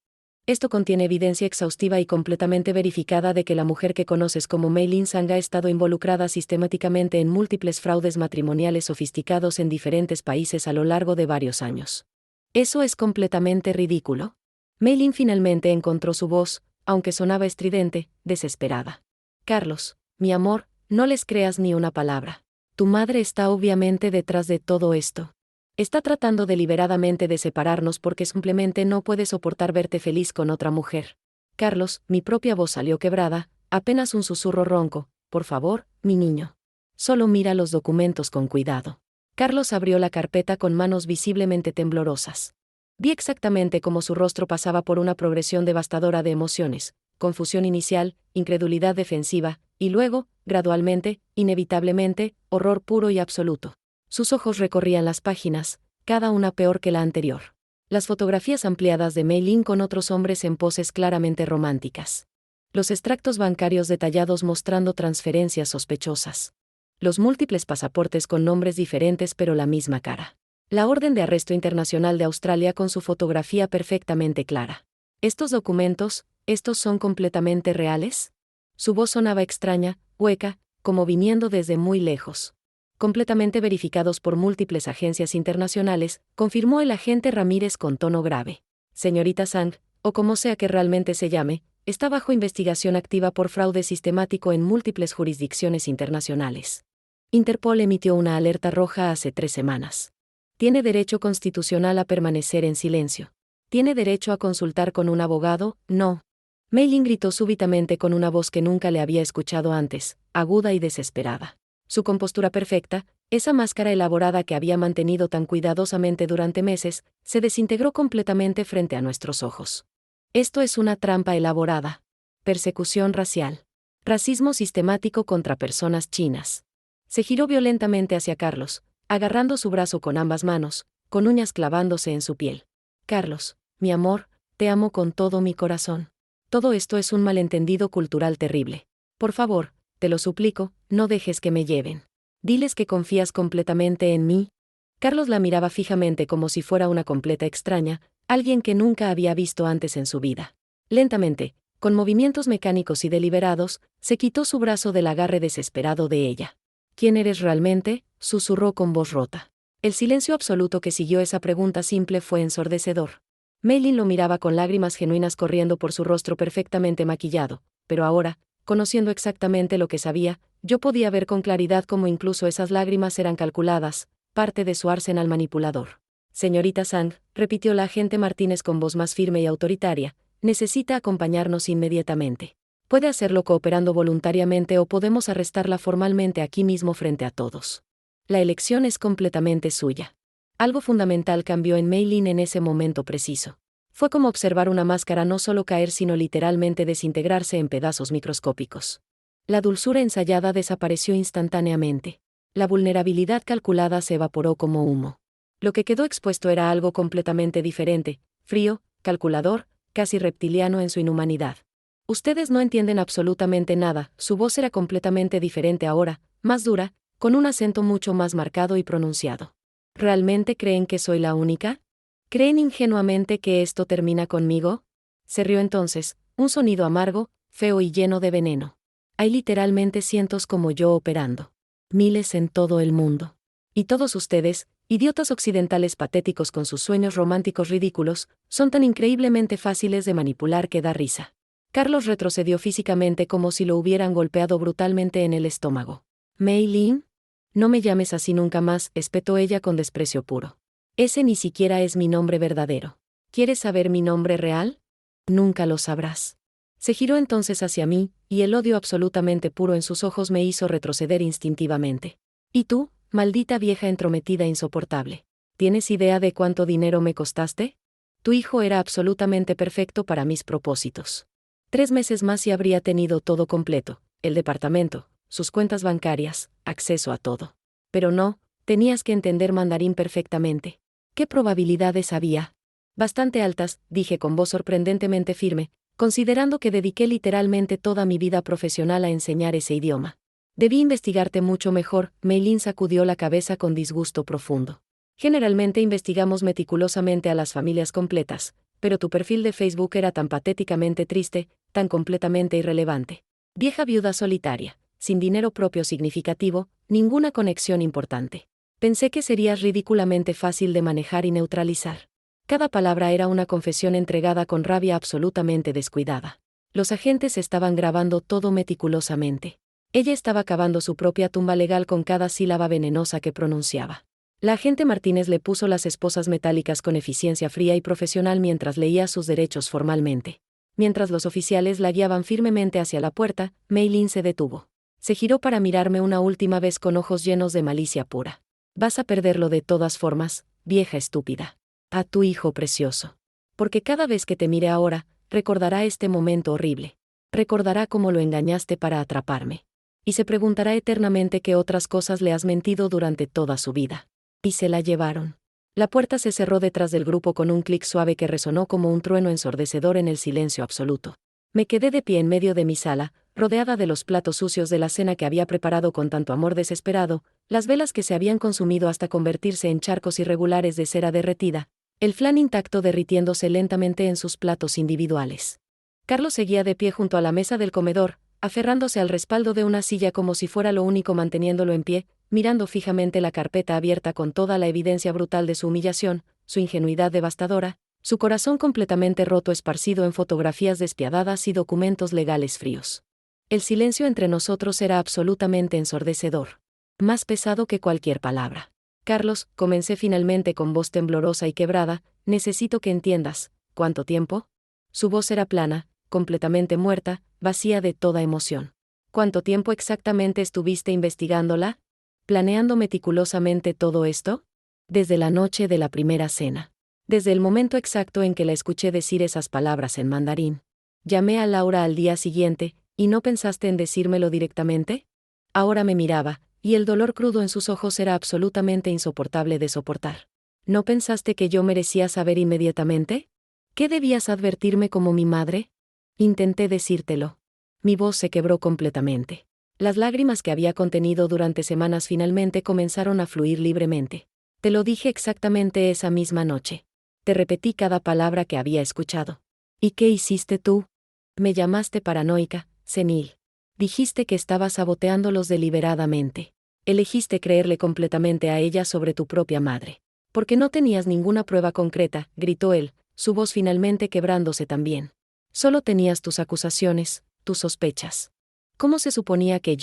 Esto contiene evidencia exhaustiva y completamente verificada de que la mujer que conoces como Mei Lin Sang ha estado involucrada sistemáticamente en múltiples fraudes matrimoniales sofisticados en diferentes países a lo largo de varios años. Eso es completamente ridículo. Mei-Lin finalmente encontró su voz, aunque sonaba estridente, desesperada. Carlos, mi amor, no les creas ni una palabra. Tu madre está obviamente detrás de todo esto. Está tratando deliberadamente de separarnos porque simplemente no puede soportar verte feliz con otra mujer. Carlos, mi propia voz salió quebrada, apenas un susurro ronco. Por favor, mi niño. Solo mira los documentos con cuidado. Carlos abrió la carpeta con manos visiblemente temblorosas. Vi exactamente cómo su rostro pasaba por una progresión devastadora de emociones, confusión inicial, incredulidad defensiva, y luego, gradualmente, inevitablemente, horror puro y absoluto. Sus ojos recorrían las páginas, cada una peor que la anterior. Las fotografías ampliadas de Mei-Lin con otros hombres en poses claramente románticas. Los extractos bancarios detallados mostrando transferencias sospechosas. Los múltiples pasaportes con nombres diferentes pero la misma cara. La orden de arresto internacional de Australia con su fotografía perfectamente clara. ¿Estos documentos, estos son completamente reales? Su voz sonaba extraña, hueca, como viniendo desde muy lejos. Completamente verificados por múltiples agencias internacionales, confirmó el agente Ramírez con tono grave. Señorita Sang, o como sea que realmente se llame, está bajo investigación activa por fraude sistemático en múltiples jurisdicciones internacionales. Interpol emitió una alerta roja hace 3 semanas. Tiene derecho constitucional a permanecer en silencio. Tiene derecho a consultar con un abogado, no. Mei-Lin gritó súbitamente con una voz que nunca le había escuchado antes, aguda y desesperada. Su compostura perfecta, esa máscara elaborada que había mantenido tan cuidadosamente durante meses, se desintegró completamente frente a nuestros ojos. Esto es una trampa elaborada. Persecución racial. Racismo sistemático contra personas chinas. Se giró violentamente hacia Carlos, agarrando su brazo con ambas manos, con uñas clavándose en su piel. Carlos, mi amor, te amo con todo mi corazón. Todo esto es un malentendido cultural terrible. Por favor, te lo suplico, no dejes que me lleven. Diles que confías completamente en mí. Carlos la miraba fijamente como si fuera una completa extraña, alguien que nunca había visto antes en su vida. Lentamente, con movimientos mecánicos y deliberados, se quitó su brazo del agarre desesperado de ella. ¿Quién eres realmente?, susurró con voz rota. El silencio absoluto que siguió esa pregunta simple fue ensordecedor. Mei-Lin lo miraba con lágrimas genuinas corriendo por su rostro perfectamente maquillado, pero ahora, conociendo exactamente lo que sabía, yo podía ver con claridad cómo incluso esas lágrimas eran calculadas, parte de su arsenal manipulador. Señorita Sang, repitió la agente Martínez con voz más firme y autoritaria, necesita acompañarnos inmediatamente. Puede hacerlo cooperando voluntariamente o podemos arrestarla formalmente aquí mismo frente a todos. La elección es completamente suya. Algo fundamental cambió en Mei-Lin en ese momento preciso. Fue como observar una máscara no solo caer sino literalmente desintegrarse en pedazos microscópicos. La dulzura ensayada desapareció instantáneamente. La vulnerabilidad calculada se evaporó como humo. Lo que quedó expuesto era algo completamente diferente, frío, calculador, casi reptiliano en su inhumanidad. Ustedes no entienden absolutamente nada, su voz era completamente diferente ahora, más dura, con un acento mucho más marcado y pronunciado. ¿Realmente creen que soy la única? ¿Creen ingenuamente que esto termina conmigo? Se rió entonces, un sonido amargo, feo y lleno de veneno. Hay literalmente cientos como yo operando. Miles en todo el mundo. Y todos ustedes, idiotas occidentales patéticos con sus sueños románticos ridículos, son tan increíblemente fáciles de manipular que da risa. Carlos retrocedió físicamente como si lo hubieran golpeado brutalmente en el estómago. Mei-Lin, no me llames así nunca más, espetó ella con desprecio puro. Ese ni siquiera es mi nombre verdadero. ¿Quieres saber mi nombre real? Nunca lo sabrás. Se giró entonces hacia mí, y el odio absolutamente puro en sus ojos me hizo retroceder instintivamente. ¿Y tú, maldita vieja entrometida insoportable? ¿Tienes idea de cuánto dinero me costaste? Tu hijo era absolutamente perfecto para mis propósitos. 3 meses más y habría tenido todo completo, el departamento, sus cuentas bancarias, acceso a todo. Pero no, tenías que entender mandarín perfectamente. ¿Qué probabilidades había? Bastante altas, dije con voz sorprendentemente firme, considerando que dediqué literalmente toda mi vida profesional a enseñar ese idioma. Debí investigarte mucho mejor, Mei-Lin sacudió la cabeza con disgusto profundo. Generalmente investigamos meticulosamente a las familias completas, pero tu perfil de Facebook era tan patéticamente triste, tan completamente irrelevante. Vieja viuda solitaria, sin dinero propio significativo, ninguna conexión importante. Pensé que serías ridículamente fácil de manejar y neutralizar. Cada palabra era una confesión entregada con rabia absolutamente descuidada. Los agentes estaban grabando todo meticulosamente. Ella estaba cavando su propia tumba legal con cada sílaba venenosa que pronunciaba. La agente Martínez le puso las esposas metálicas con eficiencia fría y profesional mientras leía sus derechos formalmente. Mientras los oficiales la guiaban firmemente hacia la puerta, Meilin se detuvo. Se giró para mirarme una última vez con ojos llenos de malicia pura. Vas a perderlo de todas formas, vieja estúpida. A tu hijo precioso. Porque cada vez que te mire ahora, recordará este momento horrible. Recordará cómo lo engañaste para atraparme. Y se preguntará eternamente qué otras cosas le has mentido durante toda su vida. Y se la llevaron. La puerta se cerró detrás del grupo con un clic suave que resonó como un trueno ensordecedor en el silencio absoluto. Me quedé de pie en medio de mi sala, rodeada de los platos sucios de la cena que había preparado con tanto amor desesperado, las velas que se habían consumido hasta convertirse en charcos irregulares de cera derretida, el flan intacto derritiéndose lentamente en sus platos individuales. Carlos seguía de pie junto a la mesa del comedor, aferrándose al respaldo de una silla como si fuera lo único manteniéndolo en pie, mirando fijamente la carpeta abierta con toda la evidencia brutal de su humillación, su ingenuidad devastadora, su corazón completamente roto esparcido en fotografías despiadadas y documentos legales fríos. El silencio entre nosotros era absolutamente ensordecedor. Más pesado que cualquier palabra. Carlos, comencé finalmente con voz temblorosa y quebrada, necesito que entiendas. ¿Cuánto tiempo? Su voz era plana, completamente muerta, vacía de toda emoción. ¿Cuánto tiempo exactamente estuviste investigándola? ¿Planeando meticulosamente todo esto? Desde la noche de la primera cena. Desde el momento exacto en que la escuché decir esas palabras en mandarín. Llamé a Laura al día siguiente, ¿y no pensaste en decírmelo directamente? Ahora me miraba, y el dolor crudo en sus ojos era absolutamente insoportable de soportar. ¿No pensaste que yo merecía saber inmediatamente? ¿Qué debías advertirme como mi madre? Intenté decírtelo. Mi voz se quebró completamente. Las lágrimas que había contenido durante semanas finalmente comenzaron a fluir libremente. Te lo dije exactamente esa misma noche. Te repetí cada palabra que había escuchado. ¿Y qué hiciste tú? Me llamaste paranoica, senil. Dijiste que estabas saboteándolos deliberadamente. Elegiste creerle completamente a ella sobre tu propia madre. Porque no tenías ninguna prueba concreta, gritó él, su voz finalmente quebrándose también. Solo tenías tus acusaciones, tus sospechas. ¿Cómo se suponía que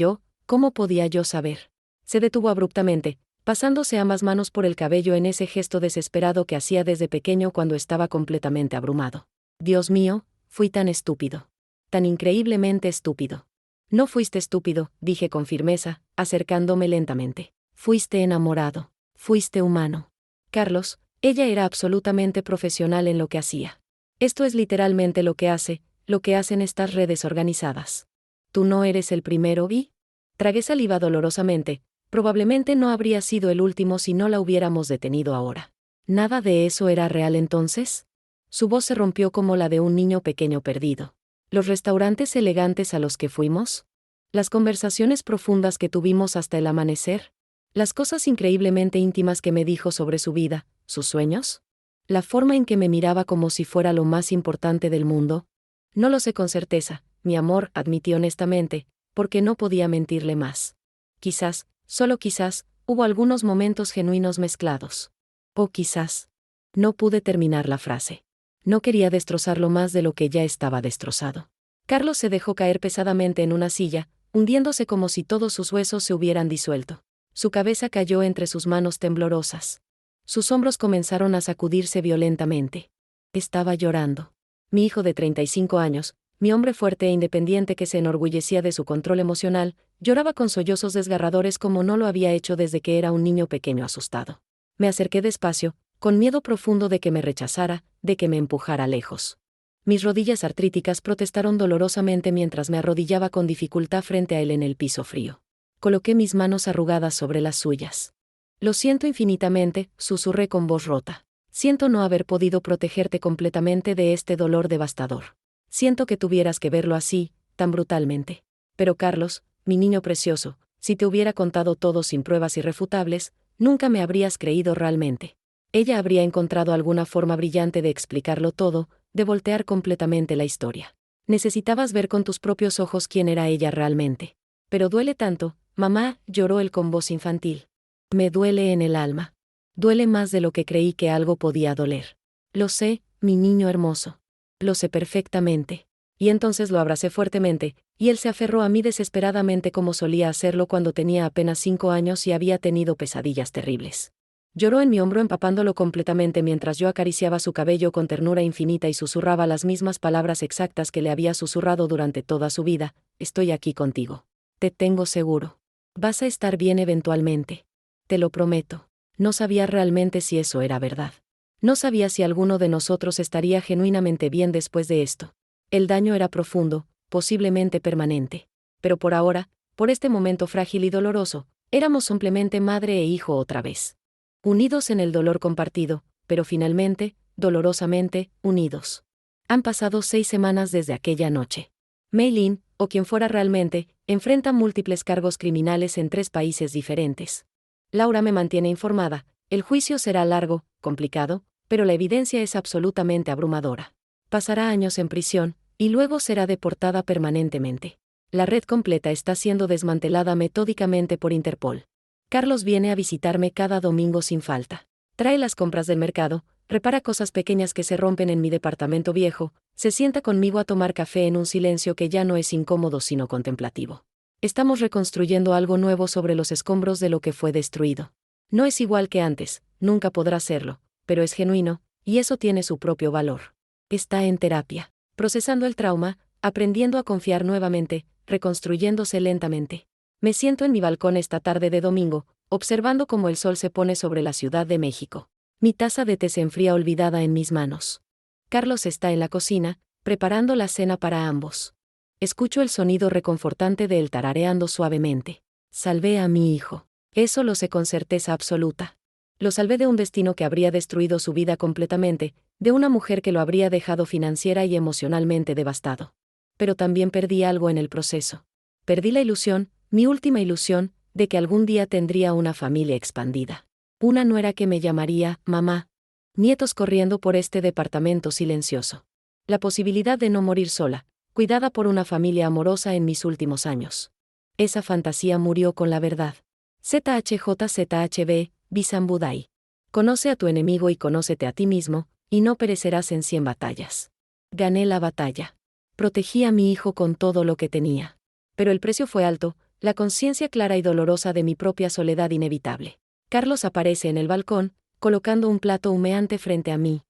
cómo podía yo saber? Se detuvo abruptamente, pasándose ambas manos por el cabello en ese gesto desesperado que hacía desde pequeño cuando estaba completamente abrumado. Dios mío, fui tan estúpido. Tan increíblemente estúpido. No fuiste estúpido, dije con firmeza, acercándome lentamente. Fuiste enamorado. Fuiste humano. Carlos, ella era absolutamente profesional en lo que hacía. Esto es literalmente lo que hacen estas redes organizadas. Tú no eres el primero, ¿y? Tragué saliva dolorosamente. Probablemente no habría sido el último si no la hubiéramos detenido ahora. ¿Nada de eso era real entonces? Su voz se rompió como la de un niño pequeño perdido. ¿Los restaurantes elegantes a los que fuimos? ¿Las conversaciones profundas que tuvimos hasta el amanecer? ¿Las cosas increíblemente íntimas que me dijo sobre su vida, sus sueños? ¿La forma en que me miraba como si fuera lo más importante del mundo? No lo sé con certeza, mi amor, admití honestamente, porque no podía mentirle más. Quizás, solo quizás, hubo algunos momentos genuinos mezclados. O quizás. No pude terminar la frase. No quería destrozarlo más de lo que ya estaba destrozado. Carlos se dejó caer pesadamente en una silla, hundiéndose como si todos sus huesos se hubieran disuelto. Su cabeza cayó entre sus manos temblorosas. Sus hombros comenzaron a sacudirse violentamente. Estaba llorando. Mi hijo de 35 años, mi hombre fuerte e independiente que se enorgullecía de su control emocional, lloraba con sollozos desgarradores como no lo había hecho desde que era un niño pequeño asustado. Me acerqué despacio, con miedo profundo de que me rechazara, de que me empujara lejos. Mis rodillas artríticas protestaron dolorosamente mientras me arrodillaba con dificultad frente a él en el piso frío. Coloqué mis manos arrugadas sobre las suyas. Lo siento infinitamente, susurré con voz rota. Siento no haber podido protegerte completamente de este dolor devastador. Siento que tuvieras que verlo así, tan brutalmente. Pero Carlos, mi niño precioso, si te hubiera contado todo sin pruebas irrefutables, nunca me habrías creído realmente. Ella habría encontrado alguna forma brillante de explicarlo todo, de voltear completamente la historia. Necesitabas ver con tus propios ojos quién era ella realmente. Pero duele tanto, mamá, lloró él con voz infantil. Me duele en el alma. Duele más de lo que creí que algo podía doler. Lo sé, mi niño hermoso. Lo sé perfectamente. Y entonces lo abracé fuertemente, y él se aferró a mí desesperadamente como solía hacerlo cuando tenía apenas 5 años y había tenido pesadillas terribles. Lloró en mi hombro empapándolo completamente mientras yo acariciaba su cabello con ternura infinita y susurraba las mismas palabras exactas que le había susurrado durante toda su vida: estoy aquí contigo. Te tengo seguro. Vas a estar bien eventualmente. Te lo prometo. No sabía realmente si eso era verdad. No sabía si alguno de nosotros estaría genuinamente bien después de esto. El daño era profundo, posiblemente permanente. Pero por ahora, por este momento frágil y doloroso, éramos simplemente madre e hijo otra vez. Unidos en el dolor compartido, pero finalmente, dolorosamente, unidos. Han pasado 6 semanas desde aquella noche. Mei Lin, o quien fuera realmente, enfrenta múltiples cargos criminales en 3 países diferentes. Laura me mantiene informada. El juicio será largo, complicado, pero la evidencia es absolutamente abrumadora. Pasará años en prisión, y luego será deportada permanentemente. La red completa está siendo desmantelada metódicamente por Interpol. Carlos viene a visitarme cada domingo sin falta. Trae las compras del mercado, repara cosas pequeñas que se rompen en mi departamento viejo, se sienta conmigo a tomar café en un silencio que ya no es incómodo sino contemplativo. Estamos reconstruyendo algo nuevo sobre los escombros de lo que fue destruido. No es igual que antes, nunca podrá serlo, pero es genuino, y eso tiene su propio valor. Está en terapia, procesando el trauma, aprendiendo a confiar nuevamente, reconstruyéndose lentamente. Me siento en mi balcón esta tarde de domingo, observando cómo el sol se pone sobre la Ciudad de México. Mi taza de té se enfría olvidada en mis manos. Carlos está en la cocina, preparando la cena para ambos. Escucho el sonido reconfortante de él tarareando suavemente. Salvé a mi hijo. Eso lo sé con certeza absoluta. Lo salvé de un destino que habría destruido su vida completamente, de una mujer que lo habría dejado financiera y emocionalmente devastado. Pero también perdí algo en el proceso. Perdí la ilusión, mi última ilusión, de que algún día tendría una familia expandida. Una nuera que me llamaría mamá. Nietos corriendo por este departamento silencioso. La posibilidad de no morir sola, cuidada por una familia amorosa en mis últimos años. Esa fantasía murió con la verdad. ZHJZHB, Bisambudai. Conoce a tu enemigo y conócete a ti mismo, y no perecerás en 100 batallas. Gané la batalla. Protegí a mi hijo con todo lo que tenía. Pero el precio fue alto, la conciencia clara y dolorosa de mi propia soledad inevitable. Carlos aparece en el balcón, colocando un plato humeante frente a mí.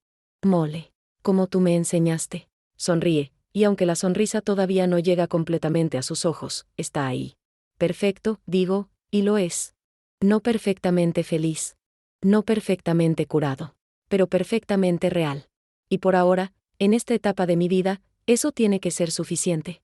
Mole. Como tú me enseñaste. Sonríe, y aunque la sonrisa todavía no llega completamente a sus ojos, está ahí. Perfecto, digo, y lo es. No perfectamente feliz. No perfectamente curado. Pero perfectamente real. Y por ahora, en esta etapa de mi vida, eso tiene que ser suficiente.